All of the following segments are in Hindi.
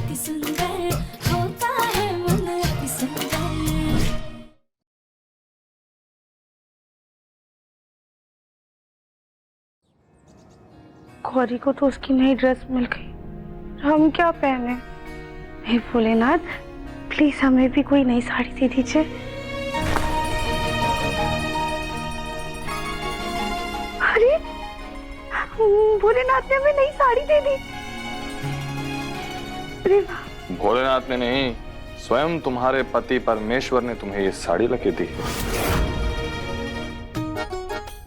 अति सुंदर होता है मन अति सुंदर। गौरी को तो उसकी नई ड्रेस मिल गई, हम क्या पहने? हे भोलेनाथ, प्लीज हमें भी कोई नई साड़ी दे दीजिए। अरे भोलेनाथ ने हमें नई साड़ी दे दी। अरे वाह। भोलेनाथ ने नहीं, स्वयं तुम्हारे पति परमेश्वर ने तुम्हें ये साड़ी लगी दी।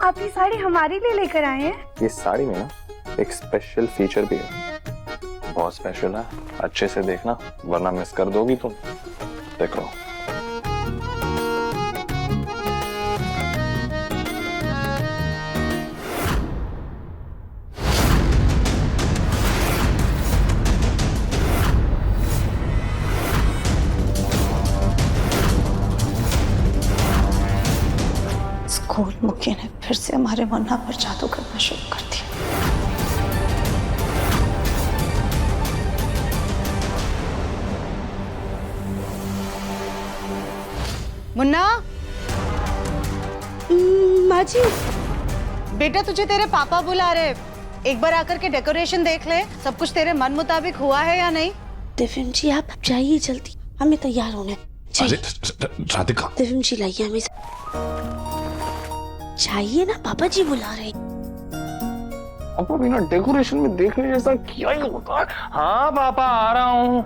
आप ये साड़ी हमारे लिए लेकर आए हैं? ये साड़ी में ना एक स्पेशल फीचर भी है, बहुत स्पेशल है, अच्छे से देखना वरना मिस कर दोगी तुम। देखो स्कूल मुखी ने फिर से हमारे मुन्ना पर जादू करना शुरू कर दिया। मुन्ना, माँ जी। बेटा तुझे तेरे पापा बुला रहे, एक बार आकर के डेकोरेशन देख ले, सब कुछ तेरे मन मुताबिक हुआ है या नहीं। दिव्यम जी आप जाइए जल्दी, हमें तैयार होने चाहिए। राधिका, दिव्यम जी लाइए हमें, चाहिए ना, पापा जी बुला रहे। अब बिना डेकोरेशन में देखने जैसा क्या ही होता है। हाँ पापा आ रहा हूँ।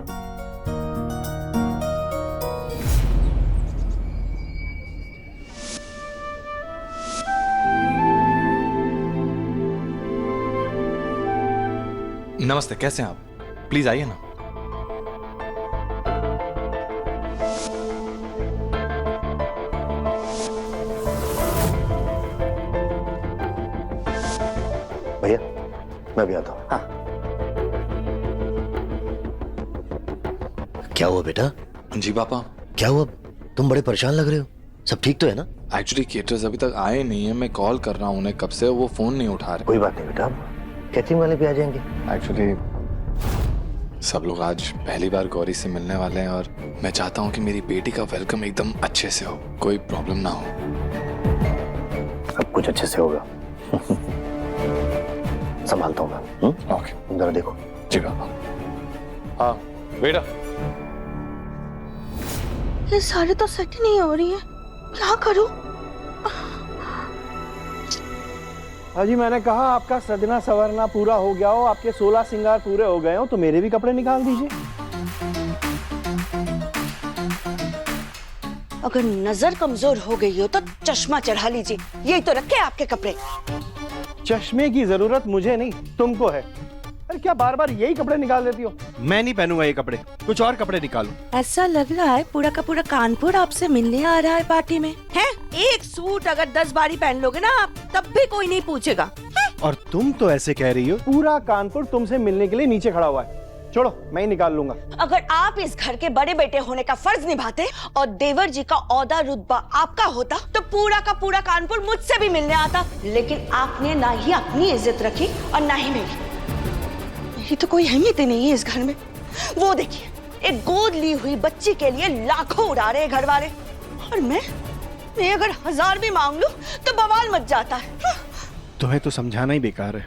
नमस्ते, कैसे हैं आप? प्लीज आइए ना। भैया मैं भी आता हूँ। हाँ। क्या हुआ बेटा? जी पापा। क्या हुआ? तुम बड़े परेशान लग रहे हो, सब ठीक तो है ना? एक्चुअली केटरर्स अभी तक आए नहीं है, मैं कॉल कर रहा हूँ उन्हें कब से, वो फोन नहीं उठा रहे। कोई बात नहीं बेटा, कैटरिंग वाले भी आ जाएंगे। एक्चुअली सब लोग आज पहली बार गौरी से मिलने वाले हैं और मैं चाहता हूँ कि मेरी बेटी का वेलकम एकदम अच्छे से हो, कोई प्रॉब्लम ना हो। सब कुछ अच्छे से होगा। संभालता हूँ मैं। ओके, जरा देखो। जी पापा। हाँ बेटा। ये साड़ी तो सेट ही नहीं हो रही है, क्या करूं? हाजी मैंने कहा आपका सजना संवरना पूरा हो गया हो, आपके 16 श्रृंगार पूरे हो गए हो, तो मेरे भी कपड़े निकाल दीजिए। अगर नजर कमजोर हो गई हो तो चश्मा चढ़ा लीजिए, यही तो रखे आपके कपड़े। चश्मे की जरूरत मुझे नहीं, तुमको है। अरे क्या बार बार यही कपड़े निकाल देती हो? मैं नहीं पहनूंगा ये कपड़े, कुछ और कपड़े निकालो। ऐसा लग रहा है पूरा का पूरा कानपुर आपसे मिलने आ रहा है पार्टी में। हैं? एक सूट अगर 10 बारी पहन लोगे ना आप, तब भी कोई नहीं पूछेगा। और तुम तो ऐसे कह रही हो। पूरा कानपुर तुमसे मिलने के लिए नीचे खड़ा हुआ है। छोड़ो, मैं ही निकाल लूंगा। अगर आप इस घर के बड़े बेटे होने का फर्ज निभाते और देवर जी का औदा रुतबा आपका होता तो पूरा का पूरा कानपुर मुझसे भी मिलने आता, लेकिन आपने ना ही अपनी इज्जत रखी और ना ही मेरी। मेरी तो कोई अहमियत ही नहीं है इस घर में। वो देखिए, एक गोद ली हुई बच्ची के लिए लाखों उड़ा रहे घर वाले, और मैं अगर 1000 भी मांग लूं तो बवाल मच जाता है। तुम्हें तो समझाना ही बेकार है।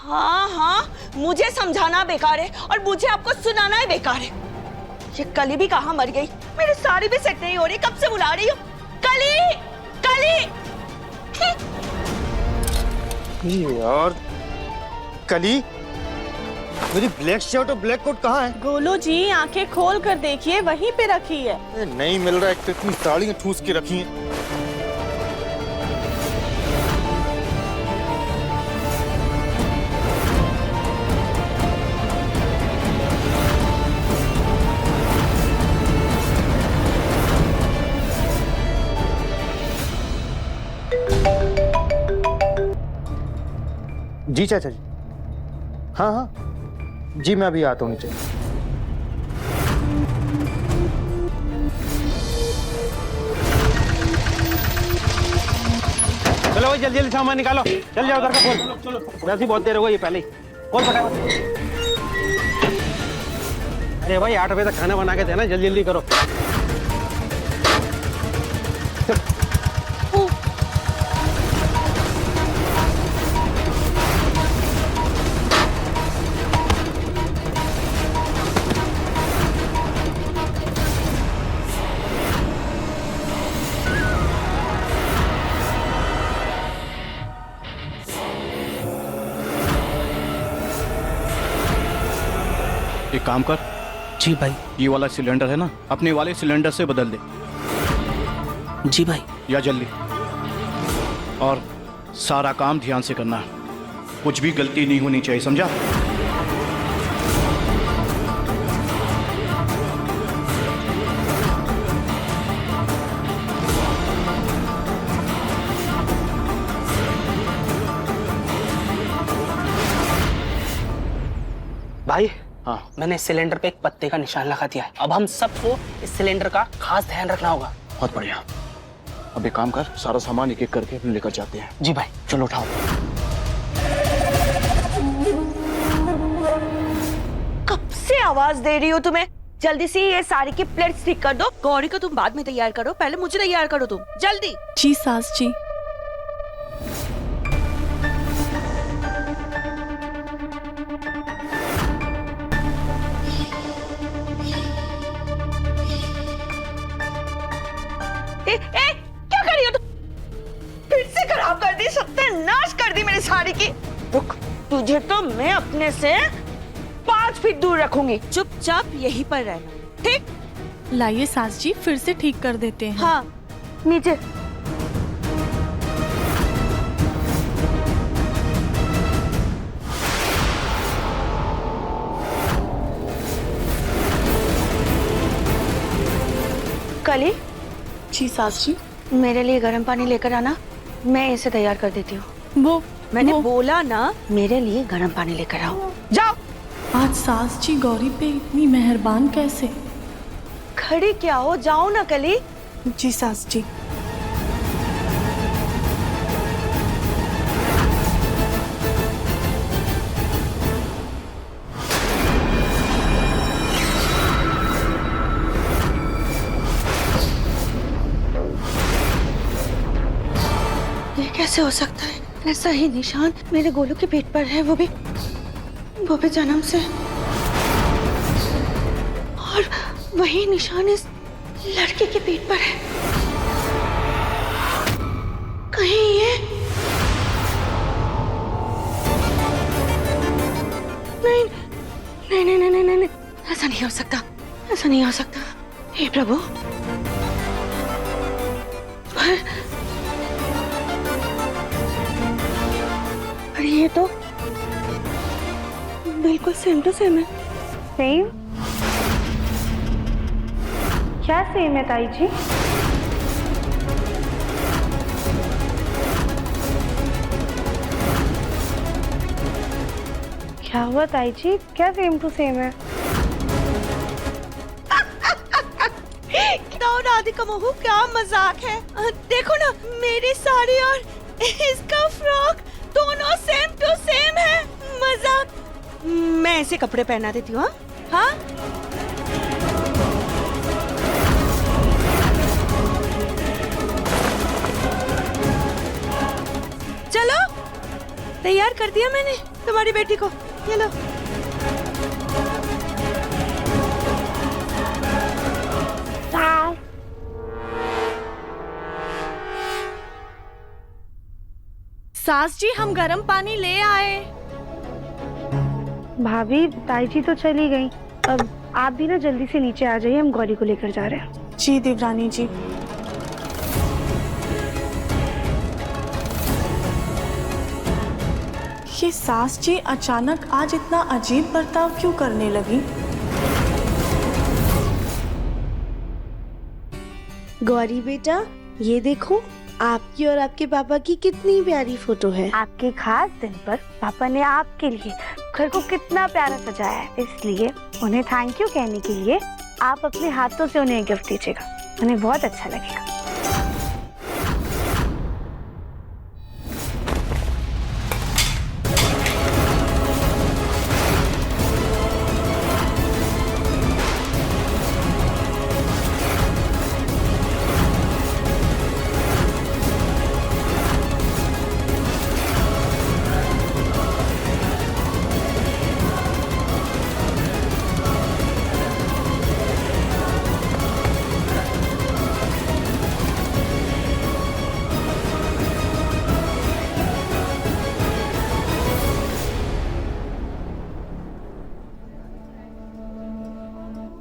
हाँ हाँ, मुझे समझाना बेकार है और मुझे आपको सुनाना ही बेकार है। ये कली भी कहाँ मर गई? मेरी साड़ी भी सेट नहीं हो रही, कब से बुला रही हूँ। कली, कली। यार कली, मेरी ब्लैक शर्ट और ब्लैक कोट कहाँ है? गोलू जी आंखें खोल कर देखिए, वहीं पे रखी है। नहीं मिल रहा, एक तो इतनी साड़ियाँ ठूस के रखी हैं। जी चाचा जी, हाँ हाँ जी, मैं अभी आता हूँ नीचे। चलो भाई जल्दी जल्दी सामान निकालो, चल जाओ उधर का खोल। वैसे ही बहुत देर हो गई, ये पहले ही खोल फटाफट। अरे भाई 8 बजे तक खाना बना के देना, जल्दी जल्दी करो। एक काम कर। जी भाई। ये वाला सिलेंडर है ना, अपने वाले सिलेंडर से बदल दे। जी भाई। या जल्दी। और सारा काम ध्यान से करना, कुछ भी गलती नहीं होनी चाहिए, समझा? भाई हाँ। मैंने इस सिलेंडर पे एक पत्ते का निशान लगा दिया है। अब हम सबको इस सिलेंडर का खास ध्यान रखना होगा। बहुत बढ़िया। अब एक काम कर, सारा सामान एक एक करके अपने लेकर जाते हैं। जी भाई। चलो उठाओ। कब से आवाज दे रही हो तुम्हें? जल्दी से ये साड़ी की प्लेट्स ठीक कर दो। गौरी को तुम बाद में तैयार करो, पहले मुझे तैयार करो तुम, जल्दी। जी सास जी। क्या कर रही हो तुम? फिर से खराब कर दी, सत्यानाश कर दी मेरी साड़ी की। रुक, तुझे तो मैं अपने से 5 फीट दूर रखूंगी। चुपचाप यहीं पर रहना, ठीक? लाइए सास जी, फिर से ठीक कर देते हैं। हाँ, नीचे। कली, जी सास जी। मेरे लिए गर्म पानी लेकर आना, मैं इसे तैयार कर देती हूँ। मैंने बोला ना, मेरे लिए गर्म पानी लेकर आओ। जाओ। आज सास जी गौरी पे इतनी मेहरबान कैसे? खड़ी क्या हो, जाओ ना कली। जी सास जी। कैसे हो सकता है? ऐसा ही निशान मेरे गोलू के पेट पर है, वो भी जन्म से। और वही निशान इस लड़के के पेट पर है। कहीं ये नहीं नहीं नहीं नहीं नहीं नहीं, ऐसा नहीं हो सकता, ऐसा नहीं हो सकता। हे प्रभु, अरे ये तो बिल्कुल सेम टू सेम है। सेम? क्या सेम है ताई जी? क्या हुआ ताई जी, क्या सेम टू सेम है? राधिका महू, क्या मजाक है। देखो ना, मेरी साड़ी और इसका फ्रॉक दोनों सेम टू सेम है। मजाक। मैं ऐसे कपड़े पहना देती हूँ। हाँ, चलो, तैयार कर दिया मैंने तुम्हारी बेटी को। ये लो। सास जी, हम गर्म पानी ले आए। भाभी, ताई जी तो चली गई, अब आप भी ना जल्दी से नीचे आ जाइए, हम गौरी को लेकर जा रहे हैं। जी देवरानी जी। ये सास जी अचानक आज इतना अजीब बर्ताव क्यों करने लगी? गौरी बेटा, ये देखो, आपकी और आपके पापा की कितनी प्यारी फोटो है। आपके खास दिन पर पापा ने आपके लिए घर को कितना प्यारा सजाया है, इसलिए उन्हें थैंक यू कहने के लिए आप अपने हाथों से उन्हें गिफ्ट दीजिएगा, उन्हें बहुत अच्छा लगेगा।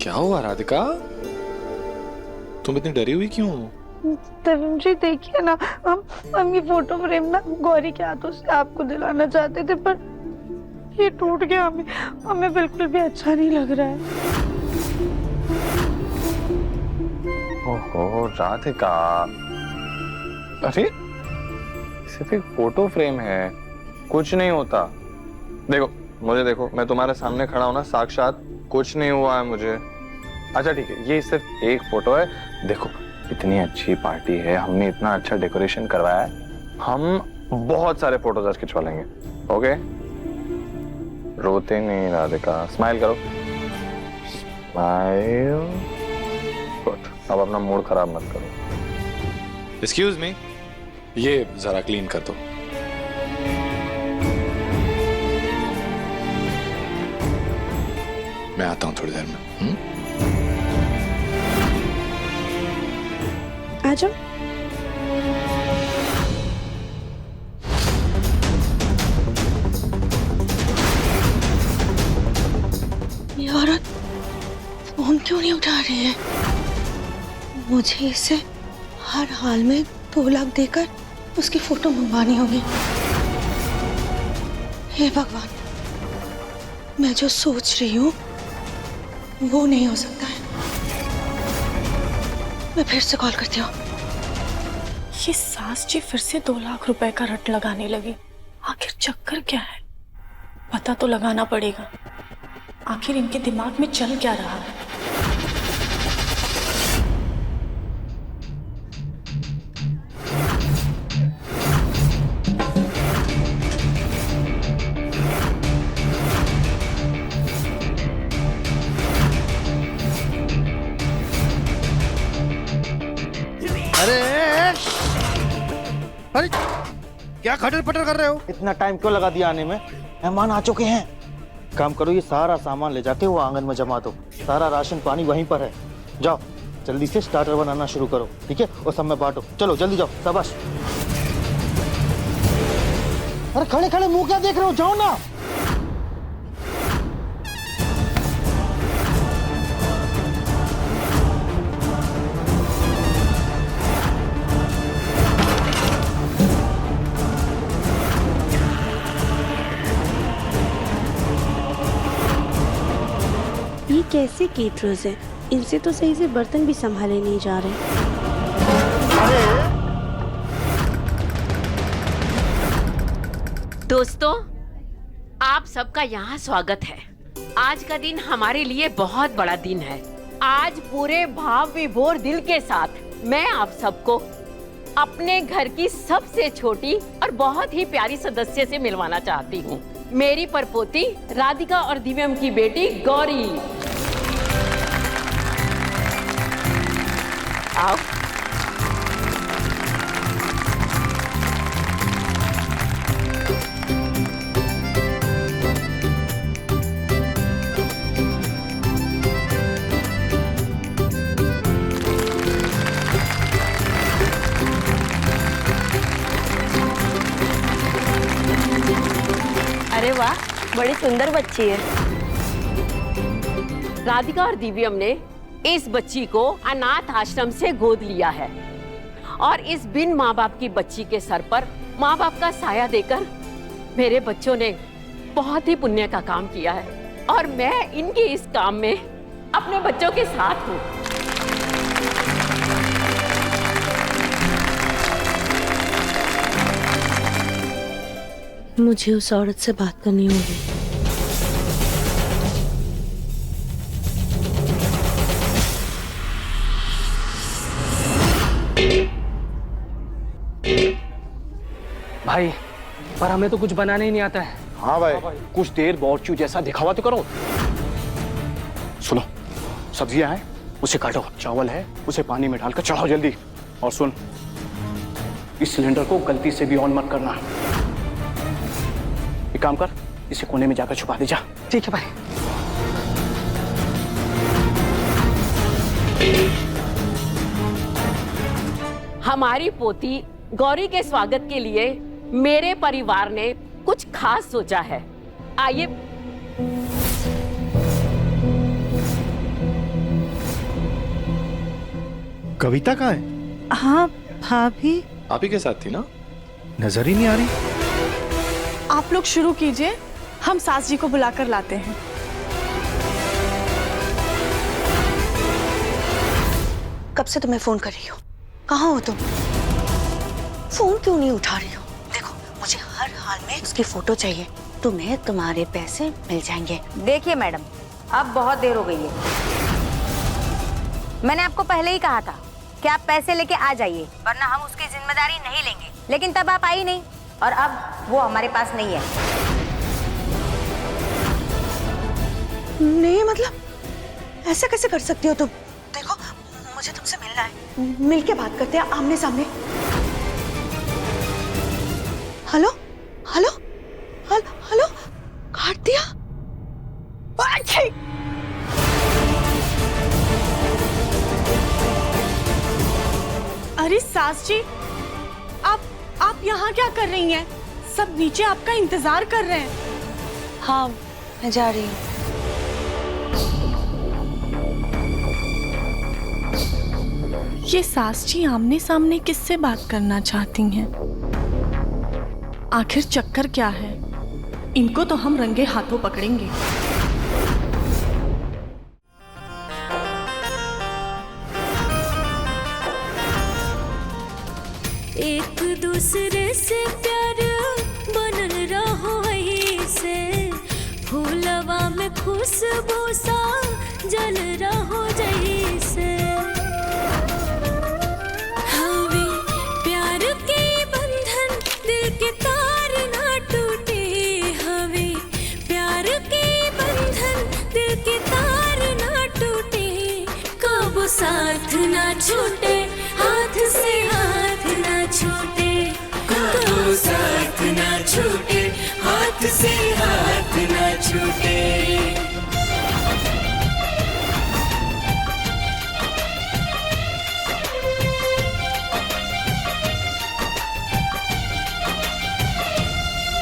क्या हुआ राधिका? तुम इतनी डरी हुई क्यों? तरुण जी देखिए ना, हम ये फोटो फ्रेम ना गौरी के हाथों से आपको दिलाना चाहते थे, पर ये टूट गया। हमें बिल्कुल भी अच्छा नहीं लग रहा है। ओहो राधिका, अरे सिर्फ एक फोटो फ्रेम है, कुछ नहीं होता। देखो मुझे देखो, मैं तुम्हारे सामने खड़ा हूं ना, साक्षात कुछ नहीं हुआ है मुझे। अच्छा ठीक है, ये सिर्फ एक फोटो है। देखो इतनी अच्छी पार्टी है, हमने इतना अच्छा डेकोरेशन करवाया है, हम बहुत सारे फोटोज आज खिंचवा लेंगे। ओके, रोते नहीं राधिका, स्माइल करो, स्माइल। गुड, अब अपना मूड खराब मत करो। एक्सक्यूज मी, ये जरा क्लीन कर दो। मैं आता हूं थोड़ी देर में। आ जाओ। ये औरत फोन क्यों नहीं उठा रही है? मुझे इसे हर हाल में 2 लाख देकर उसकी फोटो मंगवानी होगी। हे भगवान, मैं जो सोच रही हूँ वो नहीं हो सकता है। मैं फिर से कॉल करती हूँ। ये सास जी फिर से 2 लाख रुपए का रट लगाने लगी। आखिर चक्कर क्या है? पता तो लगाना पड़ेगा, आखिर इनके दिमाग में चल क्या रहा है। अरे क्या खटर पटर कर रहे हो? इतना टाइम क्यों लगा दिया आने में? मेहमान आ चुके हैं। काम करो, ये सारा सामान ले जाके वो आंगन में जमा दो। सारा राशन पानी वहीं पर है। जाओ जल्दी से स्टार्टर बनाना शुरू करो, ठीक है? और सब में बांटो। चलो जल्दी जाओ, शाबाश। अरे खड़े खड़े मुंह क्या देख रहे हो? जाओ ना। ये कैसे केटरर्स हैं? इनसे तो सही से बर्तन भी संभाले नहीं जा रहे। दोस्तों, आप सबका यहाँ स्वागत है। आज का दिन हमारे लिए बहुत बड़ा दिन है। आज पूरे भाव विभोर दिल के साथ मैं आप सबको अपने घर की सबसे छोटी और बहुत ही प्यारी सदस्य से मिलवाना चाहती हूँ। मेरी परपोती राधिका और दिव्यम की बेटी गौरी। आओ। अरे वाह, बड़ी सुंदर बच्ची है। राधिका और दिव्यम ने इस बच्ची को अनाथ आश्रम से गोद लिया है और इस बिन माँ बाप की बच्ची के सर पर माँ बाप का साया देकर मेरे बच्चों ने बहुत ही पुण्य का काम किया है और मैं इनके इस काम में अपने बच्चों के साथ हूँ। मुझे उस औरत से बात करनी होगी। भाई, पर हमें तो कुछ बनाने ही नहीं आता है। हाँ भाई, कुछ देर बॉर्चू जैसा दिखावा तो करो। सुनो, सब्जियां हैं उसे काटो, चावल है उसे पानी में डालकर चढ़ाओ जल्दी। और सुन, इस सिलेंडर को गलती से भी ऑन मत करना। एक काम कर, इसे कोने में जाकर छुपा दे जा। ठीक है भाई। हमारी पोती गौरी के स्वागत के लिए मेरे परिवार ने कुछ खास सोचा है। आइए। कविता कहाँ है? हाँ भाभी। आप ही के साथ थी ना? नजर ही नहीं आ रही। आप लोग शुरू कीजिए, हम सास जी को बुलाकर लाते हैं। कब से तुम्हें फोन कर रही हो, कहाँ हो तुम? फोन क्यों नहीं उठा रही हो? देखो मुझे हर हाल में उसकी फोटो चाहिए, तुम्हें तुम्हारे पैसे मिल जाएंगे। देखिए मैडम, अब बहुत देर हो गई है। मैंने आपको पहले ही कहा था कि आप पैसे लेके आ जाइए, वरना हम उसकी जिम्मेदारी नहीं लेंगे। लेकिन तब आप आई नहीं और अब वो हमारे पास नहीं है। नहीं मतलब ऐसा कैसे कर सकती हो तुम? देखो मुझे तुमसे मिलना है, मिल के बात करते हैं आमने सामने। हेलो हेलो हेलो, काट दिया। अरे सास जी, आप यहाँ क्या कर रही हैं? सब नीचे आपका इंतजार कर रहे हैं। हाँ मैं जा रही हूँ। ये सास जी आमने सामने किससे बात करना चाहती हैं? आखिर चक्कर क्या है? इनको तो हम रंगे हाथों पकड़ेंगे। एक दूसरे से प्यार बनल रहो ऐसे, फूलवा में खुशबू सा जल रहो जैसे। हवे प्यार के बंधन दिल के तार ना टूटे, हवे प्यार के बंधन दिल के तार ना टूटे। कब साथ ना छूटे, हाथ से हाथ ना छूटे। कब साथ ना छूटे, हाथ से हाथ ना छूटे।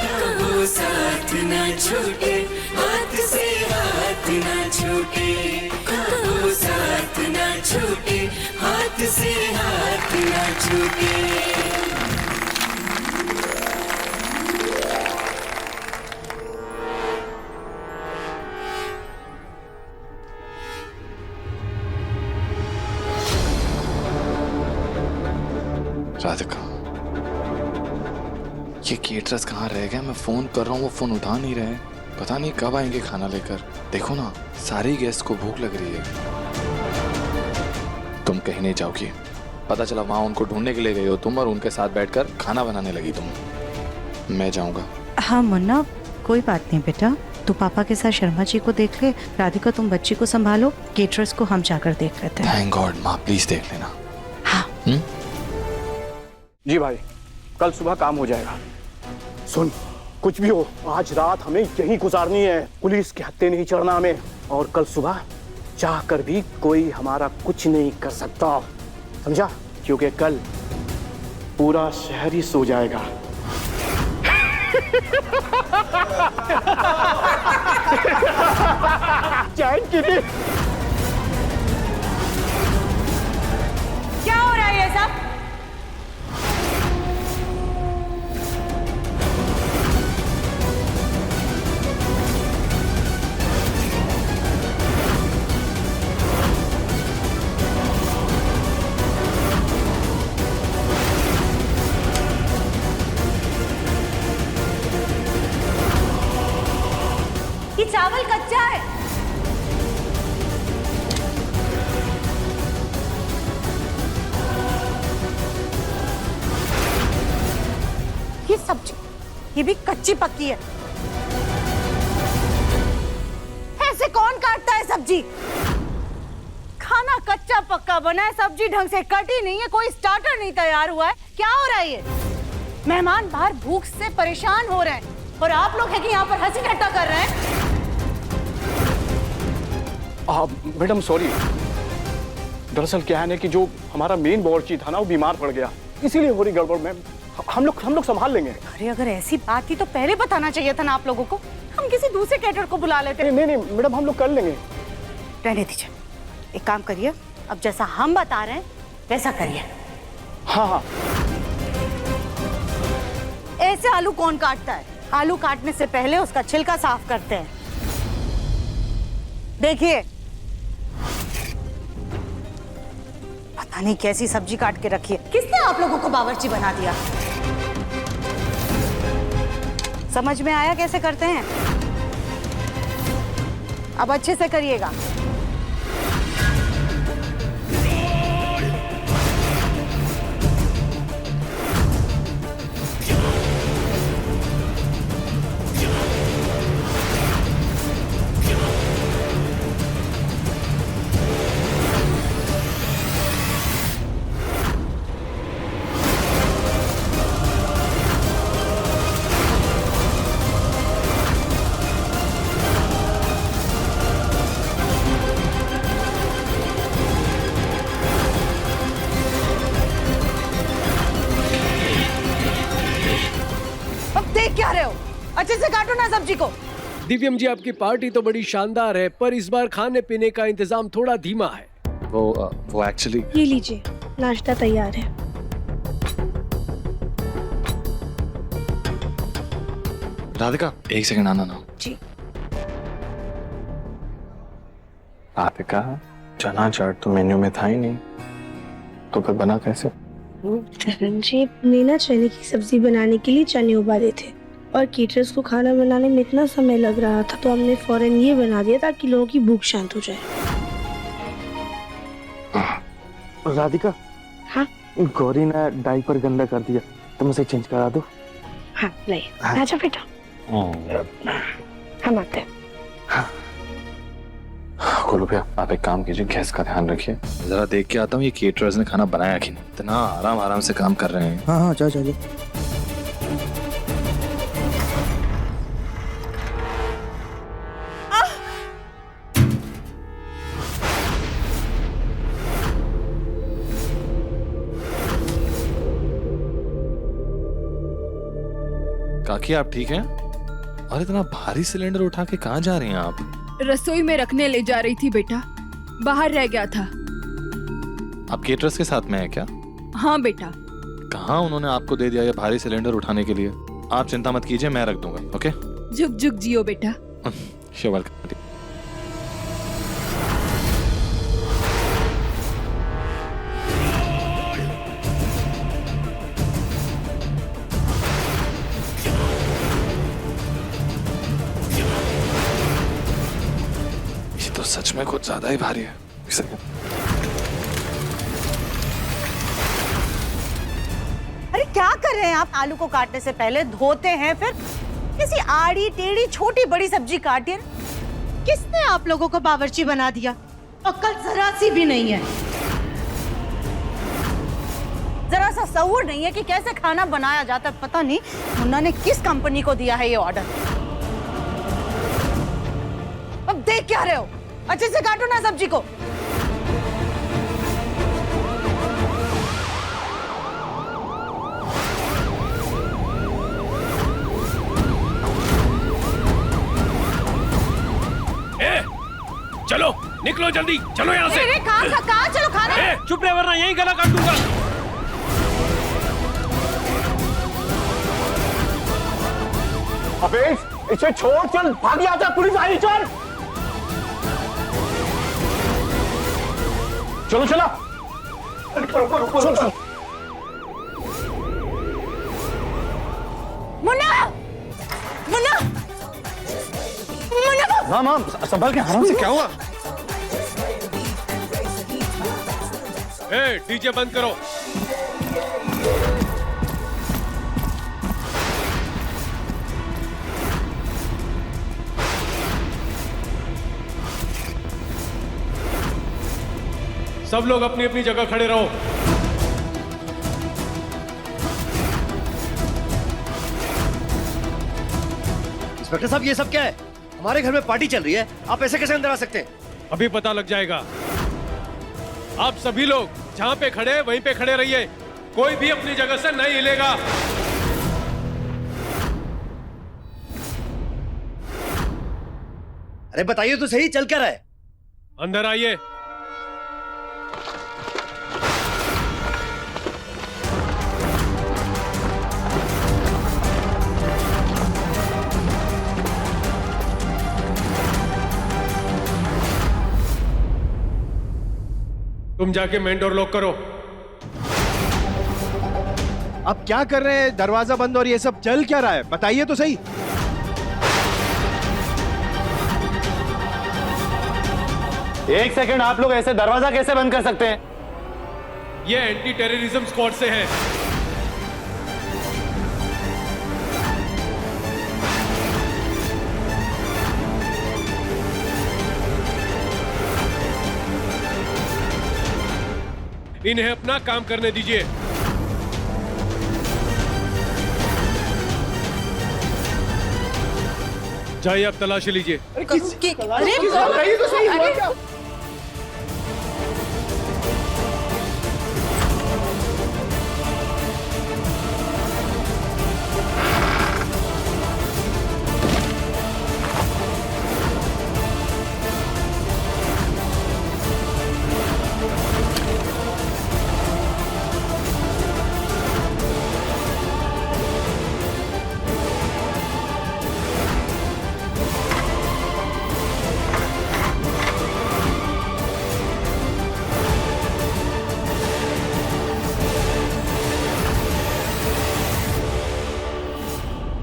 कब साथ ना छूटे, हाथ से हाथ ना छूटे। कब साथ ना छूटे, हाथ से हाथ ना छूटे। राधिका, ये केटरर्स कहाँ रह गए? मैं फोन कर रहा हूँ, वो फोन उठा नहीं रहे। पता नहीं कब आएंगे खाना लेकर। देखो ना, सारे गेस्ट को भूख लग रही है। तुम कहीं नहीं जाओगी। पता चला वहां उनको ढूंढने के लिए गई हो तुम और उनके साथ बैठकर खाना बनाने लगी तुम। मैं जाऊंगा। हाँ मुन्ना, कोई बात नहीं बेटा, तू पापा के साथ शर्मा जी को देख ले। राधिका तुम बच्ची को संभालो, केटरर्स को हम जाकर देख लेते हैं। थैंक गॉड माँ, प्लीज देख लेना। हाँ। जी भाई, कल सुबह काम हो जाएगा। सुन, कुछ भी हो, आज रात हमें यही गुजारनी है। पुलिस के हत्थे नहीं चढ़ना हमें। और कल सुबह चाह कर भी कोई हमारा कुछ नहीं कर सकता, समझा? क्योंकि कल पूरा शहर ही सो जाएगा। चैन की नींद। क्या हो रहा है ये सब? ये चावल कच्चा है। ये सब्जी, ये भी कच्ची पक्की है। ऐसे कौन काटता है सब्जी? खाना कच्चा पक्का बना है, सब्जी ढंग से कटी नहीं है, कोई स्टार्टर नहीं तैयार हुआ है। क्या हो रहा है ये? मेहमान बाहर भूख से परेशान हो रहे हैं और आप लोग है कि यहाँ पर हंसी ठट्टा कर रहे हैं। मैडम सॉरी, दरअसल क्या है ना कि जो हमारा मेन बावर्ची था ना, वो बीमार पड़ गया, इसीलिए हो रही गड़बड़। मैम हम लोग संभाल लेंगे। अरे अगर ऐसी बात थी तो पहले बताना चाहिए था ना आप लोगों को। हम किसी दूसरे कैटर को बुला लेते। नहीं मैडम, हम लोग कर लेंगे। रहने दीजिए, एक काम करिए, अब जैसा हम बता रहे हैं वैसा करिए। हाँ हाँ। ऐसे आलू कौन काटता है? आलू काटने से पहले उसका छिलका साफ करते हैं। देखिए, पता नहीं कैसी सब्जी काट के रखी है। किसने आप लोगों को बावर्ची बना दिया? समझ में आया कैसे करते हैं? अब अच्छे से करिएगा। क्या रहे हो? अच्छे से काटो ना सब्जी को। दिव्यम जी, आपकी पार्टी तो बड़ी शानदार है, पर इस बार खाने पीने का इंतजाम थोड़ा धीमा है। वो एक्चुअली ये लीजिए, नाश्ता तैयार है। राधिका, एक सेकंड आना ना। जी। राधिका, चना चाट तो मेन्यू में था ही नहीं, तो फिर बना कैसे? जी ने ना चने की सब्जी बनाने के लिए चने उबाले थे और केटरर्स को खाना बनाने में इतना समय लग रहा था, तो हमने फौरन ये बना दिया ताकि लोगों की भूख शांत हो जाए। राधिका। हाँ। गौरी ने डायपर गंदा कर दिया, तुम उसे चेंज करा दो। हाँ, लाइए। आजा बेटा, हम आते हैं। गोलू भैया, आप एक काम कीजिए, गैस का ध्यान रखिए। जरा देख के आता हूँ ये केटरर्स ने खाना बनाया कि नहीं। इतना आराम आराम से काम कर रहे हैं। हाँ हाँ, चलो चलिए। काकी, आप ठीक हैं? और इतना भारी सिलेंडर उठा के कहाँ जा रही हैं आप? रसोई में रखने ले जा रही थी बेटा, बाहर रह गया था। आप केटरर्स के साथ में हैं क्या? हाँ बेटा। कहाँ उन्होंने आपको दे दिया ये भारी सिलेंडर उठाने के लिए? आप चिंता मत कीजिए, मैं रख दूंगा। ओके, झुक झुक जियो बेटा। शुभ। सच में कुछ ज्यादा ही भारी है। अरे क्या कर रहे हैं आप? आलू को काटने से पहले धोते हैं, फिर किसी आड़ी टेढ़ी छोटी बड़ी सब्जी काटी है। किसने आप लोगों को बावर्ची बना दिया? अक्ल जरा सी भी नहीं है, जरा सा शऊर नहीं है कि कैसे खाना बनाया जाता है। पता नहीं उन्होंने किस कंपनी को दिया है ये ऑर्डर। अब देख क्या रहे हो? अच्छे से काटो ना सब्जी को। चलो निकलो जल्दी, चलो यहाँ से। कहाँ चलो खाना? चुप रहे वरना यहीं गला काट दूंगा। अबे इसे छोड़, चल भाग, आजा, पुलिस आई, चल। चलो चलो। मुन्ना, मुन्ना, मुन्ना। राम राम, संभल के, आराम से। क्या हुआ? डीजे बंद करो। सब लोग अपनी अपनी जगह खड़े रहो। इंस्पेक्टर साहब, ये सब क्या है? हमारे घर में पार्टी चल रही है, आप ऐसे कैसे अंदर आ सकते हैं? अभी पता लग जाएगा। आप सभी लोग जहां पे खड़े वहीं पे खड़े रहिए, कोई भी अपनी जगह से नहीं हिलेगा। अरे बताइए तो सही, चल क्या रहा है? अंदर आइए। तुम जाके मेन डोर लॉक करो। आप क्या कर रहे हैं? दरवाजा बंद और ये सब चल क्या रहा है? बताइए तो सही। एक सेकंड, आप लोग ऐसे दरवाजा कैसे बंद कर सकते हैं? ये एंटी टेररिज्म स्क्वाड से है। इन्हें अपना काम करने दीजिए। जाइए, आप तलाशी लीजिए। बताइए तो सही, हुआ क्या?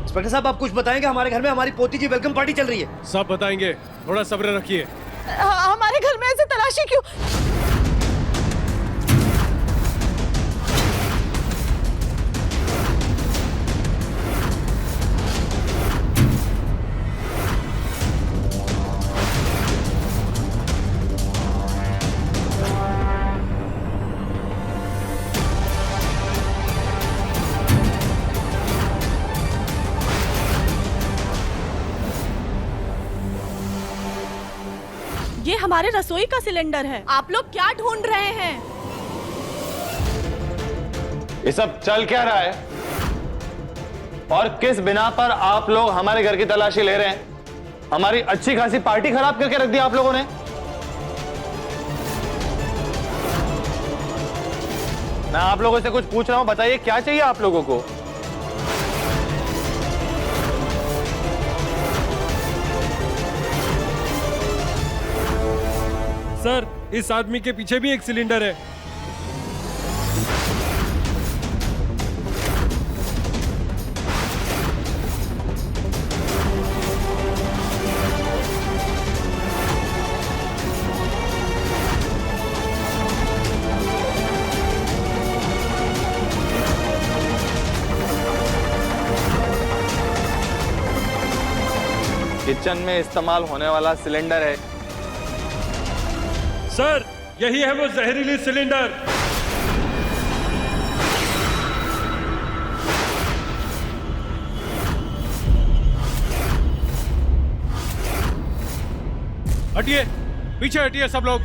इंस्पेक्टर साहब, आप कुछ बताएंगे? हमारे घर में हमारी पोती की वेलकम पार्टी चल रही है। सब बताएंगे, थोड़ा सब्र रखिए। हमारे घर में ऐसे तलाशी क्यों? ये हमारे रसोई का सिलेंडर है। आप लोग क्या ढूंढ रहे हैं? ये सब चल क्या रहा है और किस बिना पर आप लोग हमारे घर की तलाशी ले रहे हैं? हमारी अच्छी खासी पार्टी खराब करके रख दी आप लोगों ने। मैं आप लोगों से कुछ पूछ रहा हूं, बताइए क्या चाहिए आप लोगों को? सर, इस आदमी के पीछे भी एक सिलेंडर है। किचन में इस्तेमाल होने वाला सिलेंडर है। सर, यही है वो जहरीली सिलेंडर। हटिए, पीछे हटिए सब लोग।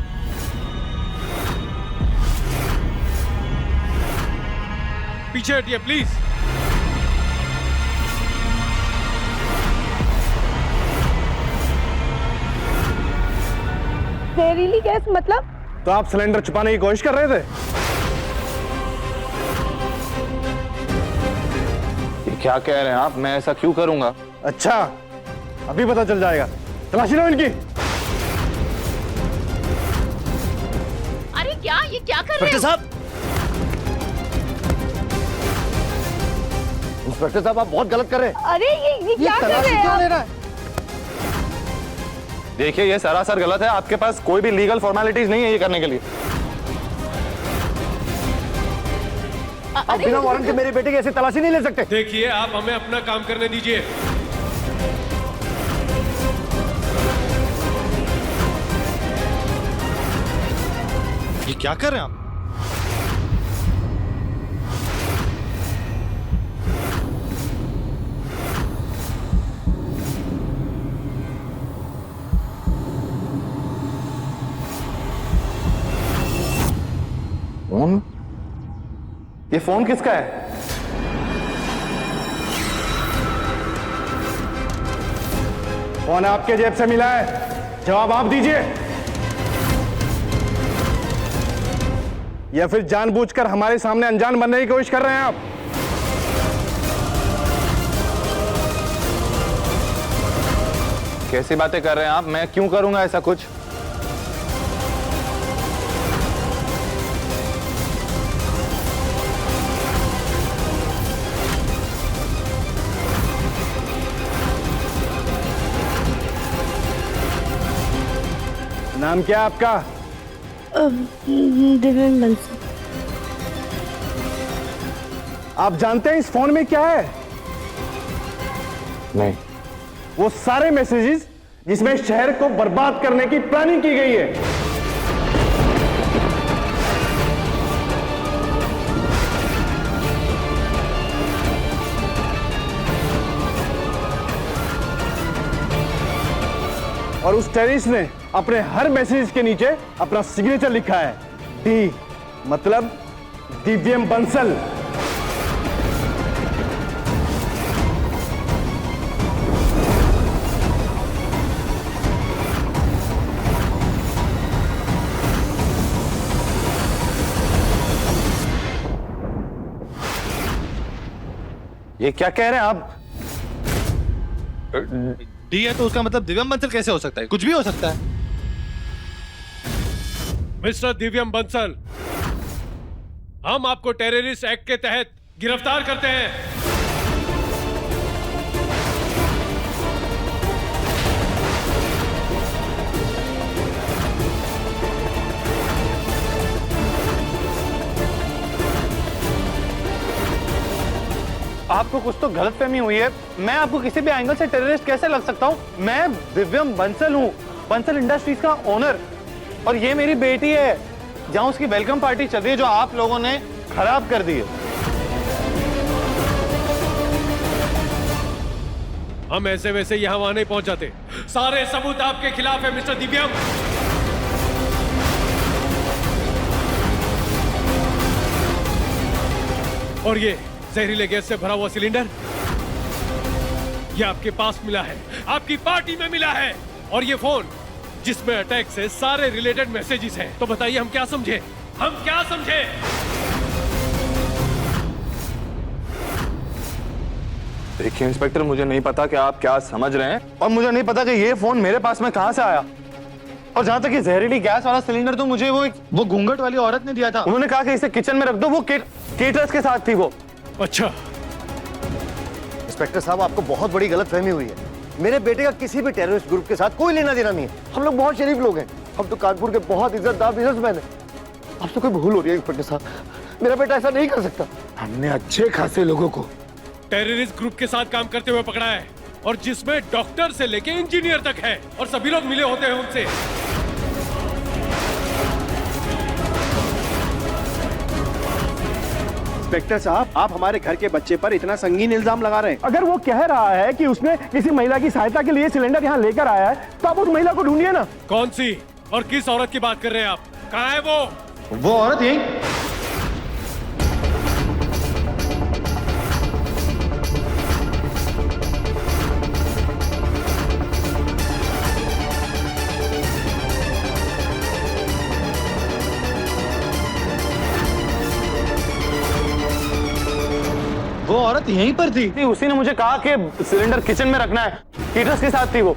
पीछे हटिए प्लीज। जहरीली गैस मतलब? तो आप सिलेंडर छुपाने की कोशिश कर रहे थे? ये क्या कह रहे हैं आप? मैं ऐसा क्यों करूंगा? अच्छा, अभी पता चल जाएगा। तलाशी लो इनकी। अरे क्या, ये क्या कर रहे इंस्पेक्टर हो? साहब, इंस्पेक्टर साहब, आप बहुत गलत कर रहे हैं। अरे ये क्या कर रहे हैं क्यों आप? ले रहा है? देखिए, ये सरासर गलत है। आपके पास कोई भी लीगल फॉर्मेलिटीज नहीं है ये करने के लिए। आप बिना वारंट के मेरे बेटे की ऐसी तलाशी नहीं ले सकते। देखिए, आप हमें अपना काम करने दीजिए। ये क्या कर रहे हैं आप? फोन? ये फोन किसका है? फोन आपके जेब से मिला है, जवाब आप दीजिए। या फिर जानबूझकर हमारे सामने अनजान बनने की कोशिश कर रहे हैं आप? कैसी बातें कर रहे हैं आप? मैं क्यों करूंगा ऐसा कुछ? नाम क्या है आपका? दिव्यम बंसल। आप जानते हैं इस फोन में क्या है? नहीं। वो सारे मैसेजेस जिसमें शहर को बर्बाद करने की प्लानिंग की गई है। और उस टेररिस्ट ने अपने हर मैसेज के नीचे अपना सिग्नेचर लिखा है, डी मतलब दिव्यम बंसल। ये क्या कह रहे हैं आप? डी है तो उसका मतलब दिव्यम बंसल कैसे हो सकता है? कुछ भी हो सकता है। मिस्टर दिव्यम बंसल, हम आपको टेररिस्ट एक्ट के तहत गिरफ्तार करते हैं। आपको कुछ तो गलतफहमी हुई है। मैं आपको किसी भी एंगल से टेररिस्ट कैसे लग सकता हूँ? मैं दिव्यम बंसल हूँ, बंसल इंडस्ट्रीज का ओनर, और ये मेरी बेटी है जहाँ उसकी वेलकम पार्टी चल रही है जो आप लोगों ने खराब कर दी है। हम ऐसे वैसे यहाँ वहां नहीं पहुंच जाते। सारे सबूत आपके खिलाफ है मिस्टर दिव्यम। और ये जहरीले गैस से भरा हुआ सिलेंडर ये आपके पास मिला है, आपकी पार्टी में मिला है। और ये फोन जिसमें अटैक से सारे रिलेटेड मैसेजेस हैं। तो बताइए हम क्या समझे? हम क्या समझे? देखिए इंस्पेक्टर, मुझे नहीं पता कि आप क्या समझ रहे हैं, और मुझे नहीं पता कि ये फोन मेरे पास में कहां से आया। और जहां तक ये जहरीली गैस वाला सिलेंडर तो मुझे वो घूंघट वाली औरत ने दिया था। उन्होंने कहा कि इसे किचन में रख दो, वो केटरर्स के साथ थी वो। अच्छा इंस्पेक्टर साहब, आपको बहुत बड़ी गलतफहमी हुई है। मेरे बेटे का किसी भी टेररिस्ट ग्रुप के साथ कोई लेना देना नहीं है। हम लोग बहुत शरीफ लोग हैं, हम तो कानपुर के बहुत इज्जतदार बिजनेसमैन हैं। आपसे कोई भूल हो रही है इंस्पेक्टर साहब, मेरा बेटा ऐसा नहीं कर सकता। हमने अच्छे खासे लोगों को टेररिस्ट ग्रुप के साथ काम करते हुए पकड़ा है, और जिसमें डॉक्टर से लेके इंजीनियर तक है, और सभी लोग मिले होते हैं उनसे। इंस्पेक्टर साहब, आप हमारे घर के बच्चे पर इतना संगीन इल्जाम लगा रहे हैं। अगर वो कह रहा है कि उसने किसी महिला की सहायता के लिए सिलेंडर यहाँ लेकर आया है, तो आप उस महिला को ढूंढिए ना। कौन सी और किस औरत की बात कर रहे हैं आप? कहाँ है वो औरत यही। वो औरत यहीं पर थी। उसी ने मुझे कहा कि सिलेंडर किचन में रखना है, केटरर्स के साथ थी वो।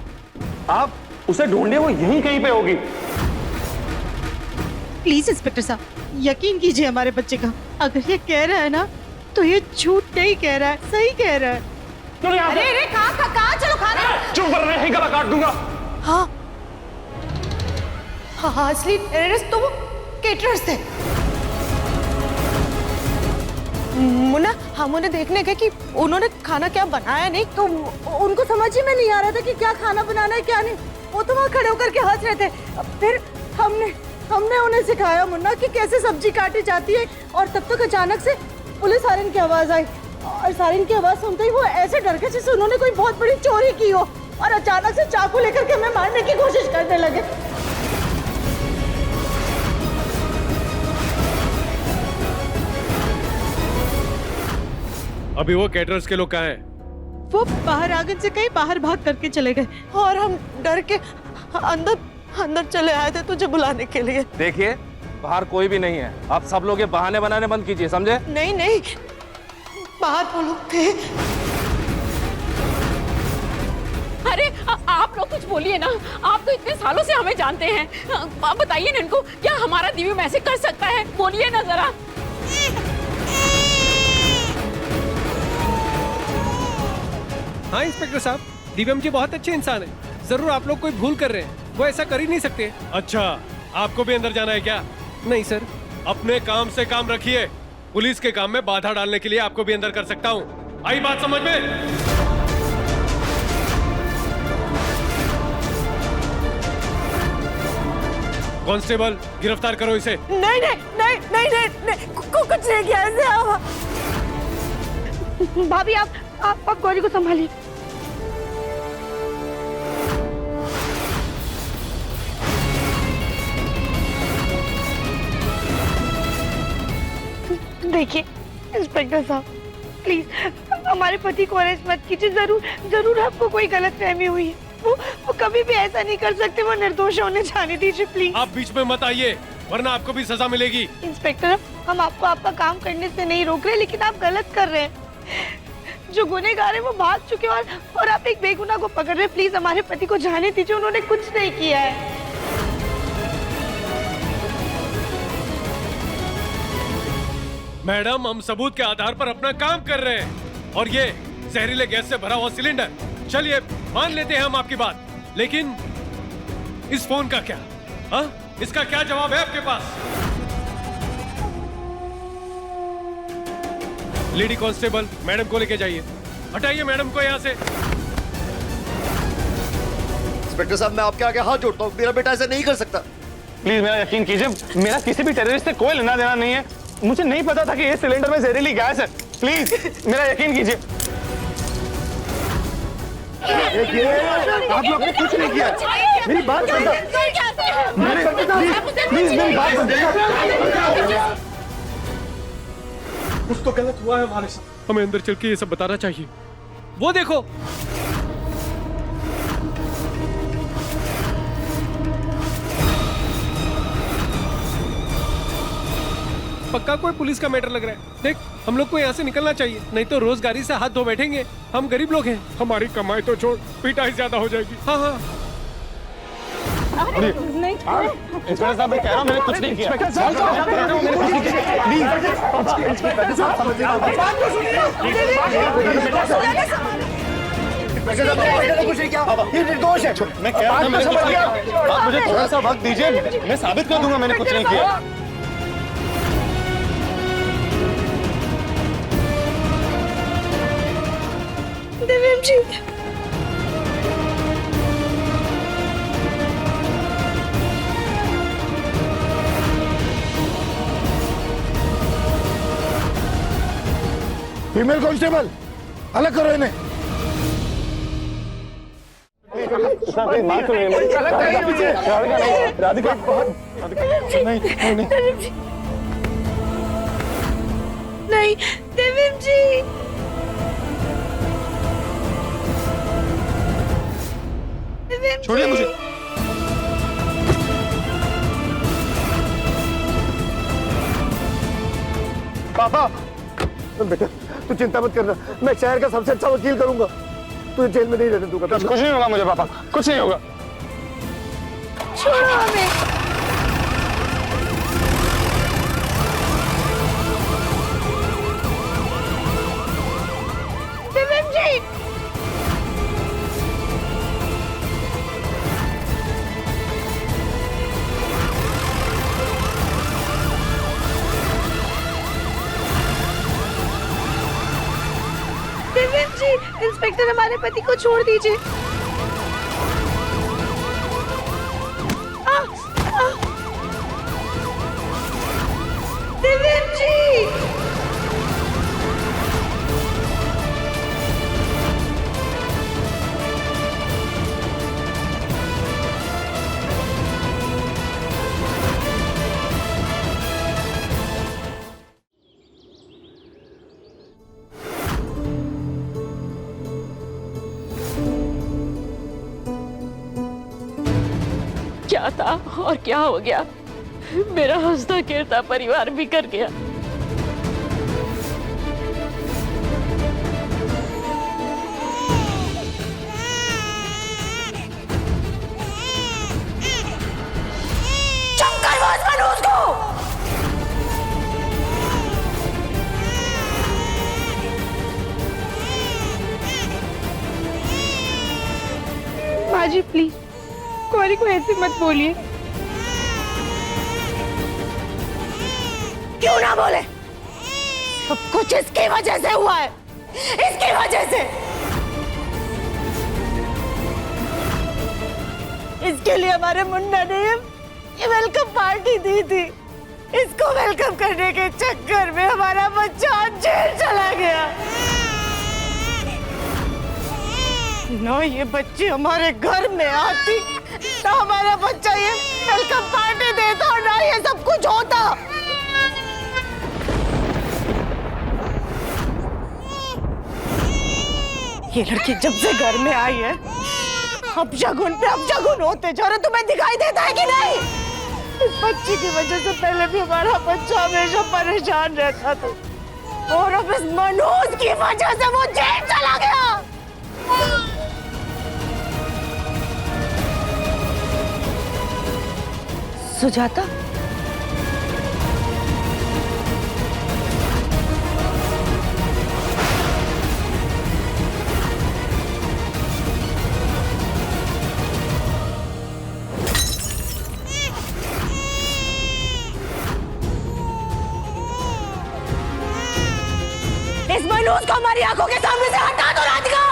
आप उसे ढूंढिए, वो यहीं कहीं पे होगी। प्लीज इंस्पेक्टर साहब, यकीन कीजिए हमारे बच्चे का। अगर ये कह रहा है ना, तो ये झूठ नहीं कह रहा है, सही कह रहा है। अरे अरे कहाँ चलो खाना। चुप कर रहे हैं, गला काट दूंगा। हाँ हाँ, असली टेररिस्ट तो वो केटरर्स थे। मुन्ना, हम उन्हें देखने गए कि उन्होंने खाना क्या बनाया नहीं, तो उनको समझ ही में नहीं आ रहा था कि क्या खाना बनाना है क्या नहीं। वो तो वहाँ खड़े होकर के हंस रहे थे। फिर हमने उन्हें सिखाया मुन्ना कि कैसे सब्जी काटी जाती है। और तब तक अचानक से पुलिस सायरन की आवाज आई, और सायरन की आवाज सुनते ही वो ऐसे डर गए जैसे उन्होंने कोई बहुत बड़ी चोरी की हो, और अचानक से चाकू लेकर के हमें मारने की कोशिश करने लगे। अभी वो कैटरर्स के लोग कहाँ हैं? वो बाहर आंगन से कहीं बाहर भाग करके चले गए, और हम डर के अंदर चले आए थे तुझे बुलाने के लिए। देखिए, बाहर कोई भी नहीं है। आप सब लोग ये बहाने बनाने बंद कीजिए, समझे? नहीं, बाहर वो लोग थे। अरे आप लोग कुछ बोलिए ना, आप तो इतने सालों से हमें जानते हैं। आप बताइए ना इनको, क्या हमारा दिव्यम ऐसे कर सकता है? बोलिए ना जरा। हाँ इंस्पेक्टर साहब, दिव्यम जी बहुत अच्छे इंसान हैं। जरूर आप लोग कोई भूल कर रहे हैं। वो ऐसा कर ही नहीं सकते। अच्छा, आपको भी अंदर जाना है क्या? नहीं सर। अपने काम से काम रखिए। पुलिस के काम में बाधा डालने के लिए आपको भी अंदर कर सकता हूँ। आई बात समझ में? कांस्टेबल, गिरफ्तार करो इसे। नहीं नहीं नहीं नहीं नहीं, नहीं कुछ नहीं किया ऐसे। भाभी आप गौरी को संभालिए। देखिए इंस्पेक्टर साहब, प्लीज हमारे पति को अरेस्ट मत कीजिए। जरूर आपको कोई गलतफहमी हुई है। वो कभी भी ऐसा नहीं कर सकते। वो निर्दोष होने जाने दीजिए प्लीज। आप बीच में मत आइए, वरना आपको भी सजा मिलेगी। इंस्पेक्टर, हम आपको आपका काम करने से नहीं रोक रहे, लेकिन आप गलत कर रहे हैं। जो गुनहगार है वो भाग चुके हैं और आप एक बेगुनाह को पकड़ रहे हैं। प्लीज हमारे पति को जाने दीजिए, उन्होंने कुछ नहीं किया है। मैडम, हम सबूत के आधार पर अपना काम कर रहे हैं और ये जहरीले गैस से भरा हुआ सिलेंडर, चलिए मान लेते हैं हम आपकी बात, लेकिन इस फोन का क्या? हाँ, इसका क्या जवाब है आपके पास? लेडी कांस्टेबल, मैडम को लेके जाइए। हटाइए मैडम को यहाँ से। इंस्पेक्टर साहब, मैं आपके आगे हाथ जोड़ता हूँ, मेरा बेटा ऐसा नहीं कर सकता। प्लीज मेरा यकीन कीजिए, मेरा किसी भी टेररिस्ट से कोई लेना देना नहीं है। मुझे नहीं पता था कि ये सिलेंडर में जहरीली गैस है। प्लीज मेरा यकीन कीजिए। आप लोग ने कुछ नहीं किया। मेरी बात सुनो। प्लीज मेरी बात सुनो। कुछ तो गलत हुआ है हमारे साथ। हमें अंदर चल के ये सब बताना चाहिए। वो देखो, पक्का कोई पुलिस का मैटर लग रहा है। देख, हम लोग को यहाँ से निकलना चाहिए, नहीं तो रोजगारी से हाथ धो बैठेंगे। हम गरीब लोग हैं, हमारी कमाई तो छोड़, पिटाई ज्यादा हो जाएगी। हाँ हाँ। इंस्पेक्टर साहब, मैं कह रहा हूँ मैंने कुछ नहीं किया। ये निर्दोष है। मैं कह रहा हूँ मैंने कुछ नहीं किया। आप मुझे थोड़ा सा वक्त दीजिए, मैं साबित कर दूंगा मैंने कुछ नहीं किया। देवेंद्र जी, फीमेल कांस्टेबल, अलग करो इन्हें। राधिका, नहीं देवेंद्र जी। छोड़िए मुझे। पापा, बेटा तू चिंता मत करना, मैं शहर का सबसे अच्छा वकील करूंगा। तुझे जेल में नहीं रहने दूंगा। कुछ नहीं होगा मुझे पापा, कुछ नहीं होगा। छोड़ो हमें। देवेंद्र जी, देवेंद्र जी, इंस्पेक्टर हमारे पति को छोड़ दीजिए। देवेंद्र जी, क्या था और क्या हो गया? मेरा हंसता खेलता परिवार बिखर गया। माँ जी प्लीज, कुमारी को ऐसे मत बोलिए। क्यों ना बोले? सब कुछ इसकी वजह से हुआ है, इसकी वजह से। इसके लिए हमारे मुन्ना ने ये वेलकम पार्टी दी थी। इसको वेलकम करने के चक्कर में हमारा बच्चा जेल चला गया। ना ये बच्ची हमारे घर में आती, ना हमारा बच्चा ये वेलकम पार्टी देता, और ना ये सब कुछ होता। ये लड़की जब से घर में आई है, अपशगुन पे अपशगुन होते जा रहे। तुम्हें दिखाई देता है कि नहीं? इस बच्ची की वजह से पहले भी हमारा बच्चा हमेशा परेशान रहता था, और अब इस मनोज की वजह से वो जेल चला गया। सुजाता, इस मनोज को हमारी आंखों के सामने से हटा दो राधिका,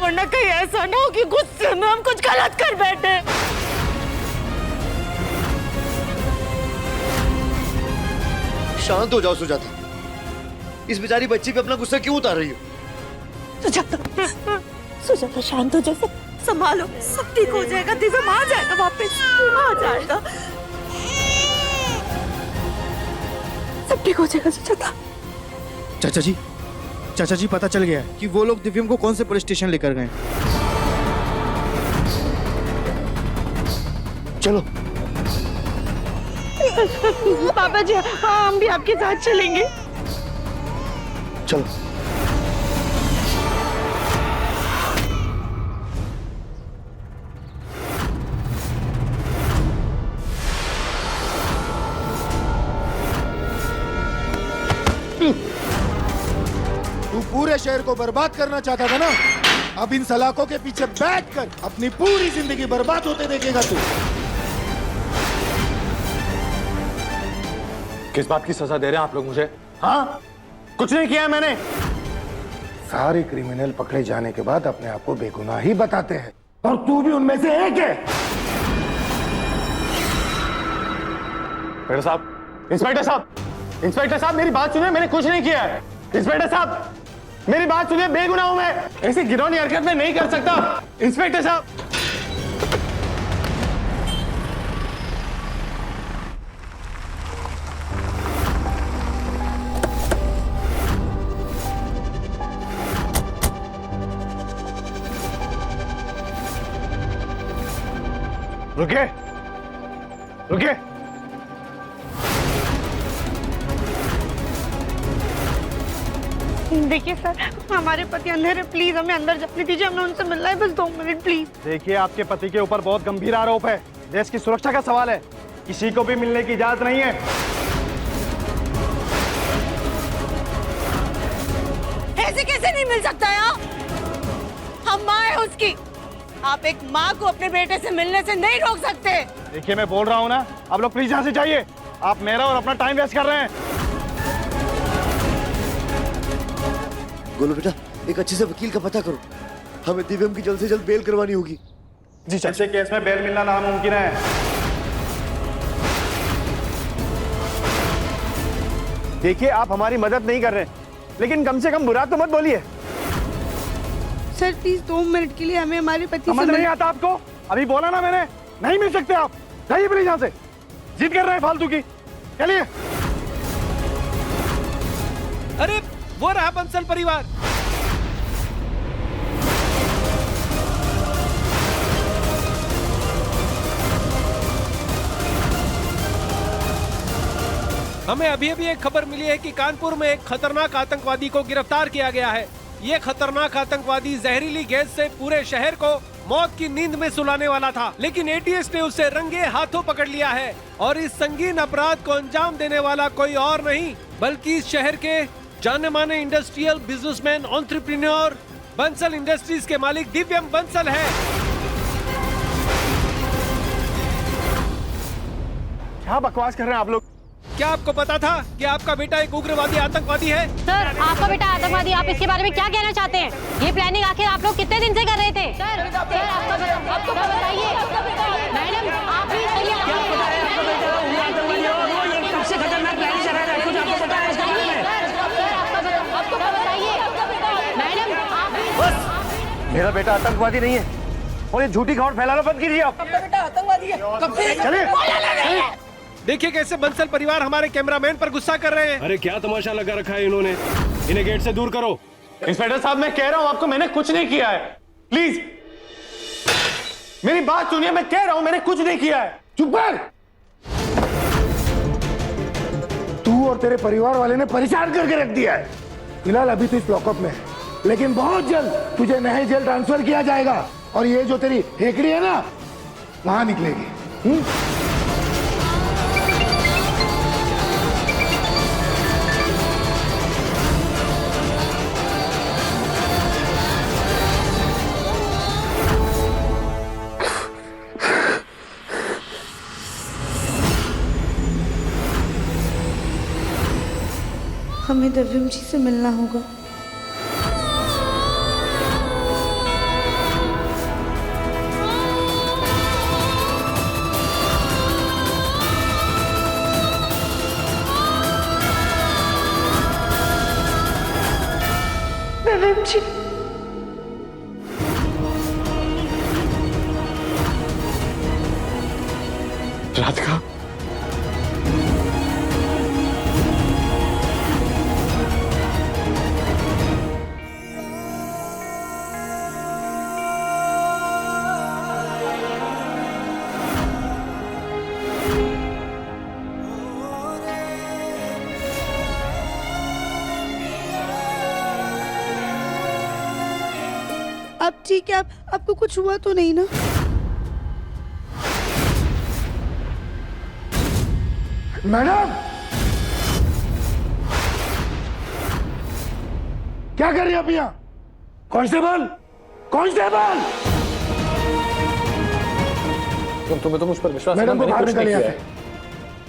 वरना कहीं ऐसा ना हो कि गुस्से में हम कुछ गलत कर बैठे। शांत हो जाओ सुजाता, इस बेचारी बच्ची पे अपना गुस्सा क्यों उतार रही हो? सुजाता, सुजाता शांत हो जाए, संभालो, सब ठीक हो जाएगा। दिव्यम आ जाएगा, वापस आ जाएगा, सब ठीक हो जाएगा सुजाता। चाचा जी पता चल गया है कि वो लोग दिव्यम को कौन से पुलिस स्टेशन लेकर गए। चलो पापा जी, हाँ हम भी आपके साथ चलेंगे। चलो। तू पूरे शहर को बर्बाद करना चाहता था ना? अब इन सलाखों के पीछे बैठकर अपनी पूरी जिंदगी बर्बाद होते देखेगा तू। किस बात की सजा दे रहे हैं आप लोग मुझे? हाँ, कुछ नहीं किया है मैंने। सारे क्रिमिनल पकड़े जाने के बाद अपने आप को बेगुनाह ही बताते हैं, और तू भी उनमें से एक है। इंस्पेक्टर साहब मेरी बात सुनिए, मैंने कुछ नहीं किया है। इंस्पेक्टर साहब मेरी बात सुनिए, बेगुनाह हूं मैं, ऐसी घिनौनी हरकत मैं नहीं कर सकता। इंस्पेक्टर साहब, रुकिए रुकिए। देखिए सर, हमारे पति अंदर है, प्लीज हमें अंदर जाने दीजिए, हमें उनसे मिलना है, बस 2 मिनट प्लीज। देखिए, आपके पति के ऊपर बहुत गंभीर आरोप है, देश की सुरक्षा का सवाल है, किसी को भी मिलने की इजाजत नहीं है। ऐसे कैसे नहीं मिल सकता है? हम माँ है उसकी, आप एक माँ को अपने बेटे से मिलने से नहीं रोक सकते। देखिए, मैं बोल रहा हूँ ना, आप लोग प्लीज यहाँ से जाइए, आप मेरा और अपना टाइम वेस्ट कर रहे हैं। गोलू बेटा, एक अच्छे से वकील का पता करो, हमें दिव्यम की जल्द से जल्द बेल करवानी होगी। जी, ऐसे केस में बेल मिलना नामुमकिन है। देखिए, आप हमारी मदद नहीं कर रहे, लेकिन कम से कम बुरा तो मत बोलिए। सर प्लीज 2 मिनट के लिए हमें हमारे पति से समझ नहीं आता आपको? अभी बोला ना मैंने, नहीं मिल सकते आप, जाइए प्लीज यहाँ से, जिद कर रहे हैं फालतू की, चलिए। अरे वो रहा बंसल परिवार। हमें अभी अभी एक खबर मिली है कि कानपुर में एक खतरनाक आतंकवादी को गिरफ्तार किया गया है। ये खतरनाक आतंकवादी जहरीली गैस से पूरे शहर को मौत की नींद में सुलाने वाला था, लेकिन एटीएस ने उसे रंगे हाथों पकड़ लिया है। और इस संगीन अपराध को अंजाम देने वाला कोई और नहीं, बल्कि इस शहर के जाने माने industrial businessman, entrepreneur Bansal industries के मालिक दिव्यम बंसल है। क्या बकवास कर रहे हैं आप लोग? क्या आपको पता था कि आपका बेटा एक उग्रवादी आतंकवादी है? सर, आपका बेटा आतंकवादी, आप इसके बारे में क्या कहना चाहते हैं? ये प्लानिंग आखिर आप लोग कितने दिन से कर रहे थे? सर, आपको बताइए। मैडम, आप भी सबसे खतरनाक प्लानिंग चला रहा है, कुछ आपको पता है इसके बारे में? आपको बताइए। मैडम, आप भी मेरा बेटा आतंकवादी नहीं है और ये झूठी खबर फैलाना बंद कीजिए आप। आपका बेटा आतंकवादी है। कब से? चलिए। देखिए कैसे बंसल परिवार हमारे कैमरामैन पर गुस्सा कर रहे हैं। अरे क्या तमाशा लगा रखा है इन्होंने, इन्हें गेट से दूर करो। इंस्पेक्टर साहब, मैं कह रहा हूं आपको, मैंने कुछ नहीं किया है। प्लीज मेरी बात सुनिए, मैं कह रहा हूं मैंने कुछ नहीं किया है। चुप कर। तू और तेरे परिवार वाले ने परेशान करके रख दिया है। फिलहाल अभी तो इस लॉकअप में है, लेकिन बहुत जल्द तुझे नए जेल ट्रांसफर किया जाएगा और ये जो तेरी हेकड़ी है ना, वहां निकलेगी। हमें दिव्यम जी से मिलना होगा। दिव्यम जी, राधिका, आप ठीक है? आपको कुछ हुआ तो नहीं ना? मैडम, क्या कर रही है आप यहाँ? Constable, constable! तुम्हें तो मुझ पर विश्वास है? मैडम को मैंने बाहर कुछ नहीं निकालिए किया यहाँ है। से।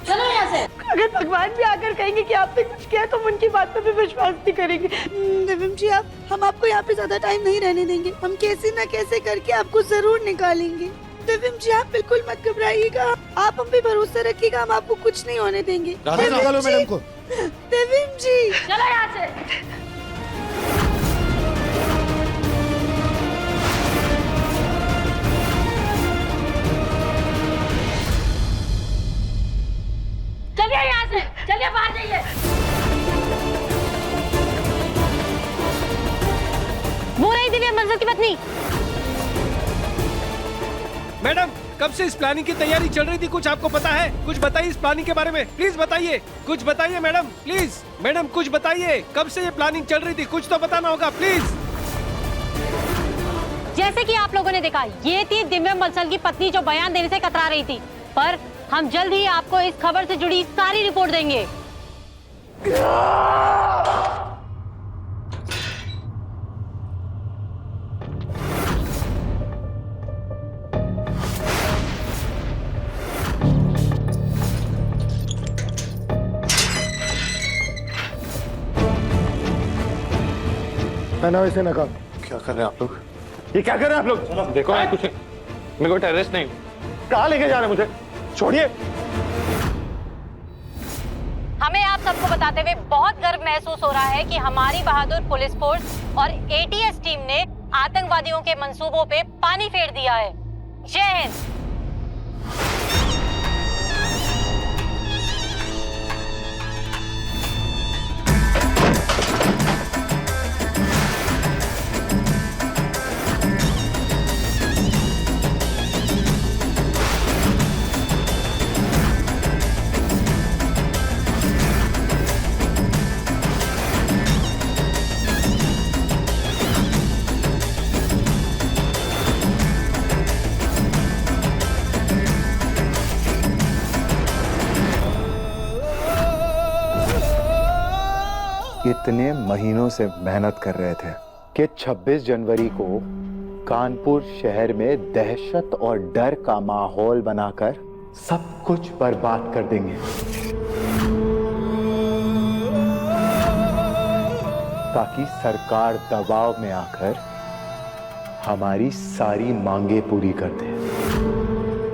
चलो यहाँ से। अगर भगवान भी आकर कहेंगे कि आपने कुछ किया तो हम उनकी बात पर भी विश्वास नहीं करेंगे। दिव्यम जी, हम आपको यहाँ पे ज्यादा टाइम नहीं रहने देंगे। हम कैसे न कैसे करके आपको जरूर निकालेंगे। दिव्यम जी, आप बिल्कुल मत घबराइएगा। आप हम पे भरोसा रखिएगा, हम आपको कुछ नहीं होने देंगे। निकालो मैडम को। दिव्यम जी, चलो यहाँ से। चलिए यहाँ से, चलिए बाहर जाइए। वो रही दिव्यम बंसल की पत्नी। मैडम, कब से इस प्लानिंग की तैयारी चल रही थी? कुछ आपको पता है? कुछ बताइए इस प्लानिंग के बारे में, प्लीज बताइए। कुछ बताइए मैडम, प्लीज। मैडम कुछ बताइए, कब से ये प्लानिंग चल रही थी? कुछ तो बताना होगा, प्लीज। जैसे कि आप लोगों ने देखा, ये थी दिव्यम बंसल की पत्नी जो बयान देने से कतरा रही थी। पर हम जल्द ही आपको इस खबर से जुड़ी सारी रिपोर्ट देंगे। पहनाओ इसे नकाब। क्या कर रहे हैं आप लोग? ये क्या कर रहे हैं आप लोग? देखो मैं कुछ मेरे को टेररिस्ट नहीं। कहाँ लेके जा रहे हैं मुझे? छोड़िए। हमें आप सबको बताते हुए बहुत गर्व महसूस हो रहा है कि हमारी बहादुर पुलिस फोर्स और एटीएस टीम ने आतंकवादियों के मंसूबों पे पानी फेर दिया है। जय हिंद। इतने महीनों से मेहनत कर रहे थे कि 26 जनवरी को कानपुर शहर में दहशत और डर का माहौल बनाकर सब कुछ बर्बाद कर देंगे, ताकि सरकार दबाव में आकर हमारी सारी मांगे पूरी कर दे।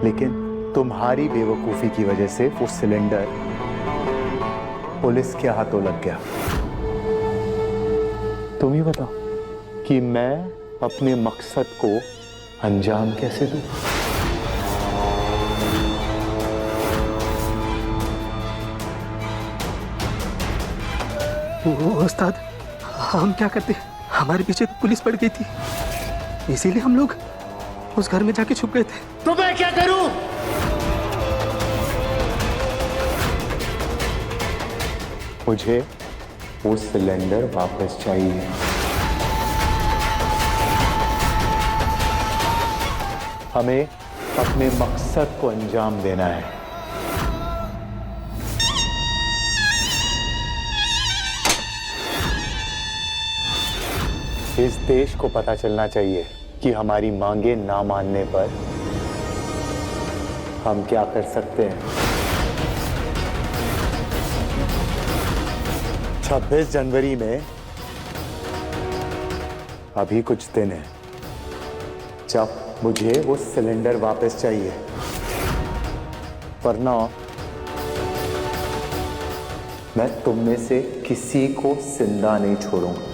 लेकिन तुम्हारी बेवकूफी की वजह से वो सिलेंडर पुलिस के हाथों लग गया। तुम ही बताओ कि मैं अपने मकसद को अंजाम कैसे दूं? उस्ताद, हम क्या करते? हमारे पीछे तो पुलिस पड़ गई थी, इसीलिए हम लोग उस घर में जाके छुप गए थे। तो मैं क्या करूं? मुझे वो सिलेंडर वापस चाहिए। हमें अपने मकसद को अंजाम देना है। इस देश को पता चलना चाहिए कि हमारी मांगे ना मानने पर हम क्या कर सकते हैं। 26 जनवरी में अभी कुछ दिन है, जब मुझे वो सिलेंडर वापस चाहिए, वरना मैं तुम में से किसी को जिंदा नहीं छोड़ूंगा।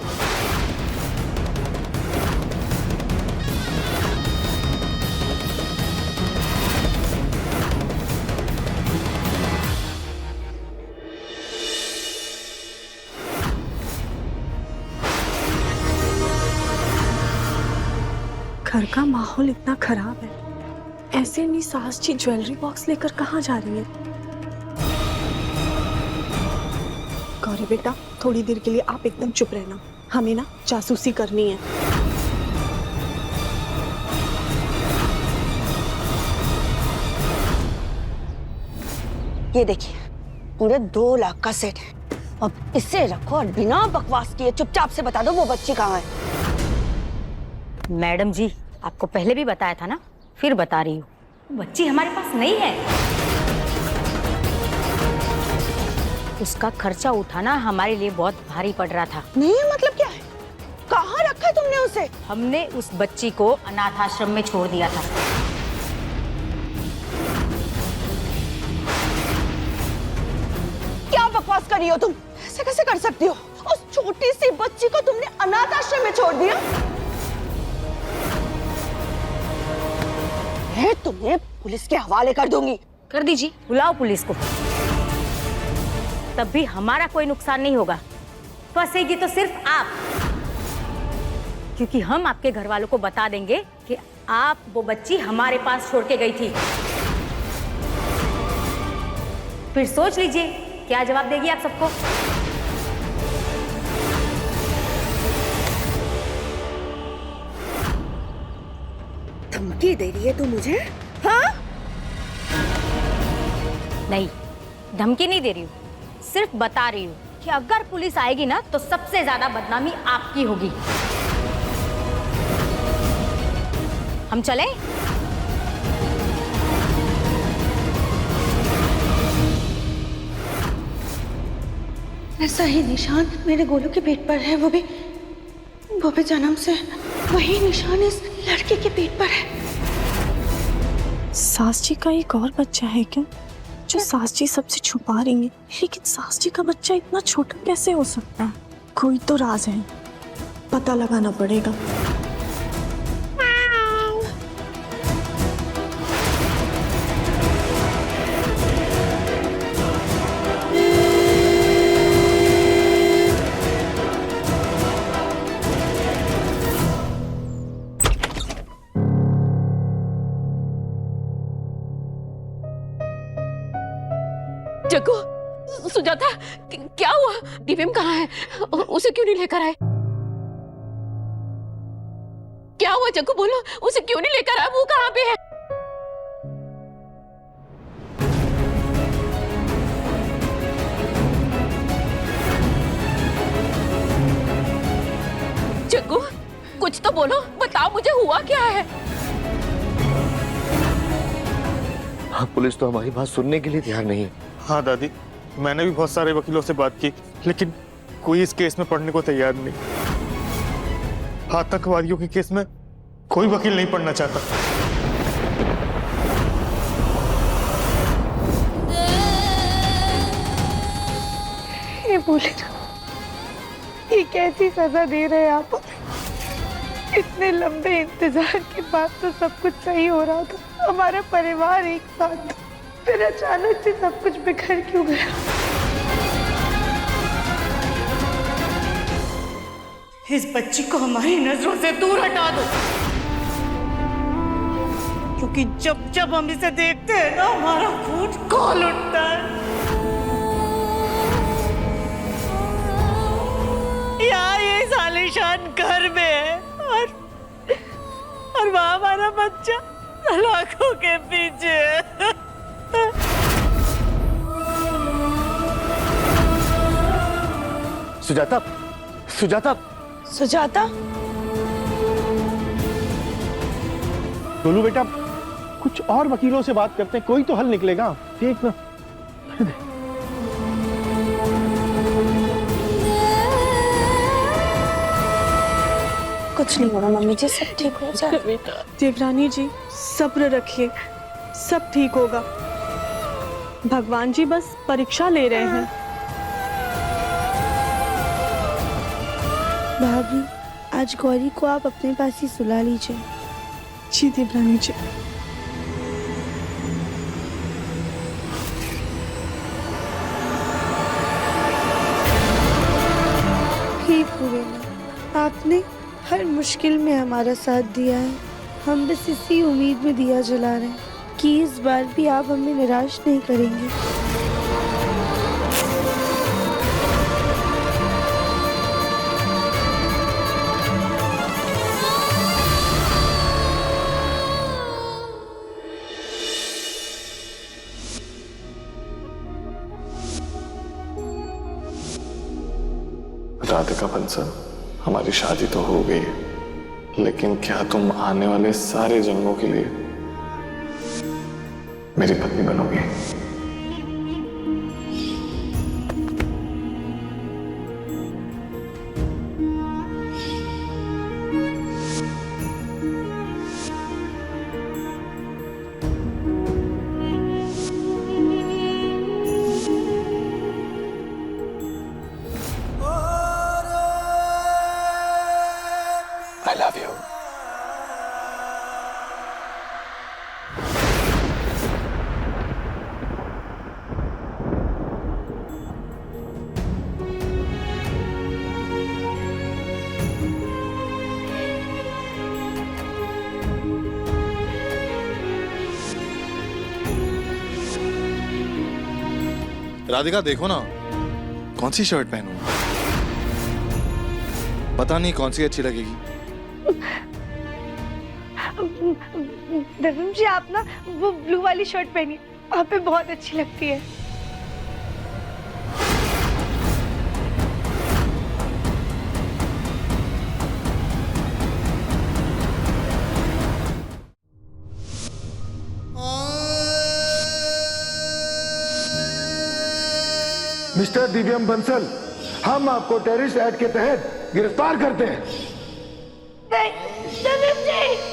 घर का माहौल इतना खराब है, ऐसे में सास जी ज्वेलरी बॉक्स लेकर कहाँ जा रही है? गौरी बेटा, थोड़ी देर के लिए आप एकदम चुप रहना, हमें ना जासूसी करनी है। ये देखिए, पूरे 2 लाख का सेट है। अब इसे रखो और बिना बकवास किए चुपचाप से बता दो वो बच्ची कहाँ है। मैडम जी, आपको पहले भी बताया था ना, फिर बता रही हूँ, बच्ची हमारे पास नहीं है। उसका खर्चा उठाना हमारे लिए बहुत भारी पड़ रहा था। नहीं, मतलब क्या है? कहाँ रखा है तुमने उसे? हमने उस बच्ची को अनाथ आश्रम में छोड़ दिया था। क्या बकवास कर रही हो तुम? ऐसे कैसे कर सकती हो? उस छोटी सी बच्ची को तुमने अनाथ आश्रम में छोड़ दिया? मैं तुम्हें पुलिस के हवाले कर दूंगी। कर दीजिए, बुलाओ पुलिस को, तब भी हमारा कोई नुकसान नहीं होगा। फंसेगी तो सिर्फ आप, क्योंकि हम आपके घर वालों को बता देंगे कि आप वो बच्ची हमारे पास छोड़ के गई थी। फिर सोच लीजिए क्या जवाब देगी आप सबको। धमकी दे रही है तू मुझे? हाँ? नहीं, धमकी नहीं दे रही हूँ, सिर्फ बता रही हूँ कि अगर पुलिस आएगी ना तो सबसे ज्यादा बदनामी आपकी होगी। हम चलें? ऐसा ही निशान मेरे गोलू के पेट पर है, वो भी जन्म से वही निशान इस लड़के के पेट पर है। सास जी का एक और बच्चा है क्या, जो सास जी सबसे छुपा रही है? लेकिन सास जी का बच्चा इतना छोटा कैसे हो सकता है? कोई तो राज है, पता लगाना पड़ेगा। जग्गू, सुजाता, क्या हुआ? दिव्यम कहाँ है? उसे क्यों नहीं लेकर आए? क्या हुआ जग्गू, बोलो, उसे क्यों नहीं लेकर आए? वो कहाँ पे है? जग्गू, कुछ तो बोलो, बताओ मुझे हुआ क्या है। हाँ, पुलिस तो हमारी बात सुनने के लिए तैयार नहीं है। हाँ दादी, मैंने भी बहुत सारे वकीलों से बात की, लेकिन कोई इस केस में पढ़ने को तैयार नहीं। आतंकवादियों के केस में कोई वकील नहीं पढ़ना चाहता। ये बोले ना, ये कैसी सजा दे रहे हैं आप? इतने लंबे इंतजार के बाद तो सब कुछ सही हो रहा था, हमारा परिवार एक साथ था, फिर अचानक से सब कुछ बिखर क्यों गया? इस बच्ची को हमारी नजरों से दूर हटा दो, क्योंकि जब जब हम इसे देखते हैं ना, हमारा खून खौल उठता है। यहाँ ये सालिशान घर में है और वहाँ हमारा बच्चा सलाखों के पीछे है। सुजाता, सुजाता, सुजाता, गोलू बेटा, कुछ और वकीलों से बात करते हैं, कोई तो हल निकलेगा। देख ना। कुछ नहीं होगा मम्मी जी, सब ठीक हो जाएगा। देवरानी जी सब्र रखिए, सब ठीक होगा। भगवान जी बस परीक्षा ले रहे हैं। भाभी, आज गौरी को आप अपने पास ही सुला लीजिए। जी देवरानी जी। हे पूर्णिमा, आपने हर मुश्किल में हमारा साथ दिया है। हम बस इसी उम्मीद में दिया जला रहे हैं कि इस बार भी आप हमें निराश नहीं करेंगे। राधिका बंसल, हमारी शादी तो हो गई है, लेकिन क्या तुम आने वाले सारे जन्मों के लिए मेरी पत्नी बनोगी? I love you. राधिका देखो ना, कौन सी शर्ट पहनूं? पता नहीं कौन सी अच्छी लगेगी। दर्शन जी, आप ना वो ब्लू वाली शर्ट पहनिए, आप पे बहुत अच्छी लगती है। मिस्टर दिव्यम बंसल, हम आपको टेररिस्ट एक्ट के तहत गिरफ्तार करते हैं। नहीं, दर्शन जी।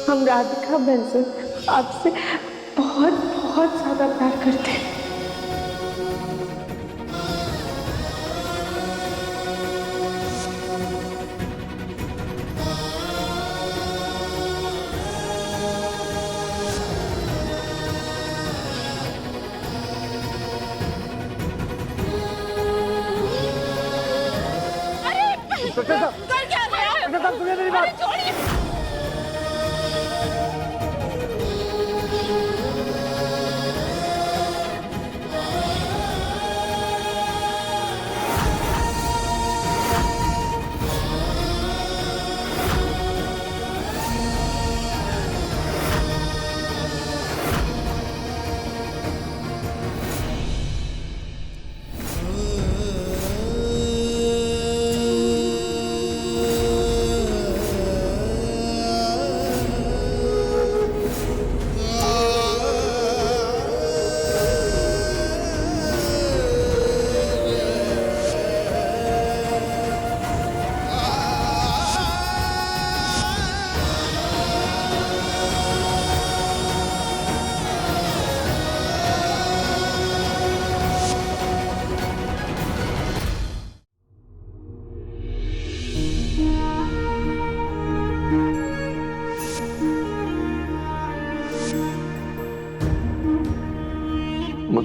हम राधिका बंसल आपसे बहुत बहुत ज्यादा प्यार करते हैं। इंस्पेक्टर साहब, इंस्पेक्टर साहब सुनिए मेरी बात।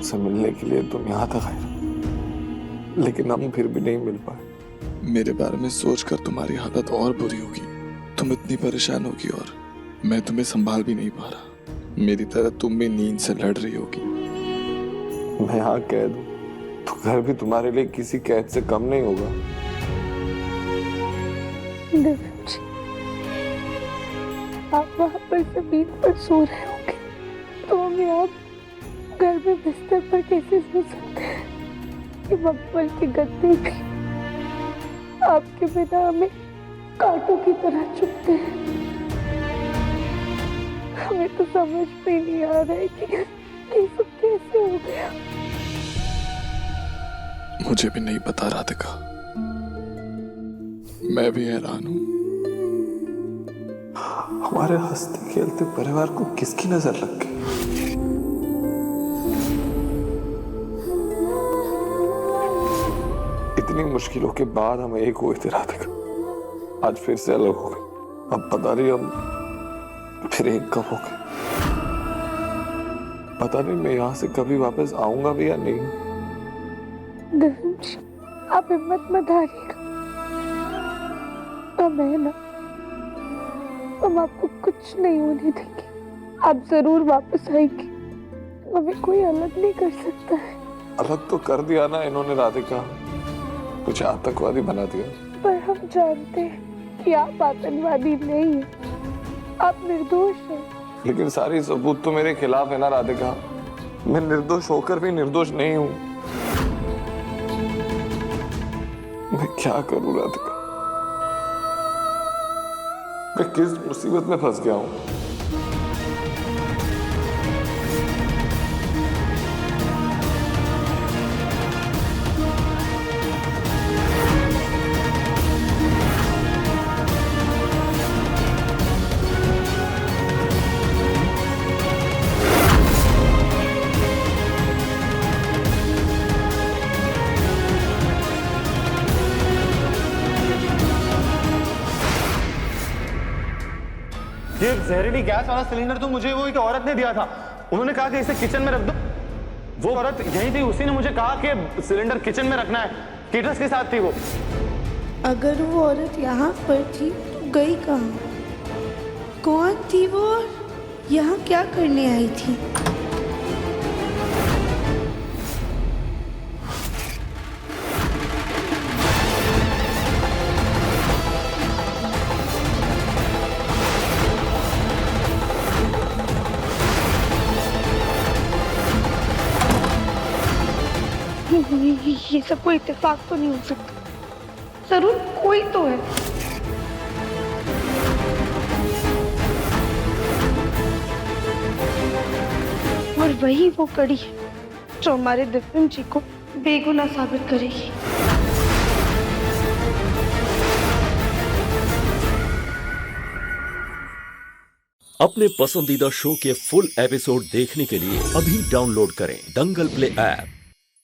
तुमसे मिलने के लिए तुम यहाँ तक आए, लेकिन हम फिर भी नहीं मिल पाए। मेरे बारे में सोचकर तुम्हारी हालत और बुरी होगी। तुम इतनी परेशान होगी और मैं तुम्हें संभाल भी नहीं पा रहा। मेरी तरह तुम भी नींद से लड़ रही होगी। मैं यहाँ कैद हूँ तो घर भी तुम्हारे लिए किसी कैद से कम नहीं होगा। आप वहाँ पर जमीन पर सो रहे होंगे तो हम यहाँ घर में बिस्तर पर कैसे सो सकते हैं? कि मकबल के गद्दे भी आपके बिना हमें कांटों की तरह चुभते हैं। हमें तो समझ में नहीं आ रहा है कि ये सब कैसे हो गया। मुझे भी नहीं पता राधिका, मैं भी हैरान हूँ। हमारे हंसते खेलते परिवार को किसकी नजर लग गई? इतनी मुश्किलों के बाद हम एक हुए थे राधिका, आज फिर से अलग हो गए। अब पता नहीं हम फिर एक कब हो गए। पता नहीं मैं यहाँ से कभी वापस आऊंगा भी या नहीं। आप हिम्मत मत हारिएगा, हम है ना, हम आपको कुछ नहीं होने देंगे। आप जरूर वापस आएंगे, हमें कोई अलग नहीं कर सकता है। अलग तो कर दिया ना इन्होंने राधिका, कुछ आतंकवादी बना दिया। पर हम जानते हैं कि आप आतंकवादी नहीं हैं, आप निर्दोष हैं। लेकिन सारी सबूत तो मेरे खिलाफ है ना राधिका। मैं निर्दोष होकर भी निर्दोष नहीं हूँ। मैं क्या करूँ राधिका? मैं किस मुसीबत में फंस गया हूँ? ये जहरीली गैस वाला सिलेंडर तो मुझे वो एक औरत ने दिया था। उन्होंने कहा कि इसे किचन में रख दो। वो औरत यही थी, उसी ने मुझे कहा कि सिलेंडर किचन में रखना है। केटरस के साथ थी वो। अगर वो औरत यहाँ पर थी तो गई कहाँ? कौन थी वो और यहाँ क्या करने आई थी? ये सब कोई इत्तेफाक तो नहीं हो सकता, जरूर कोई तो है। और वही वो कड़ी है जो हमारे दिव्यम जी को बेगुनाह साबित करेगी। अपने पसंदीदा शो के फुल एपिसोड देखने के लिए अभी डाउनलोड करें दंगल प्ले ऐप।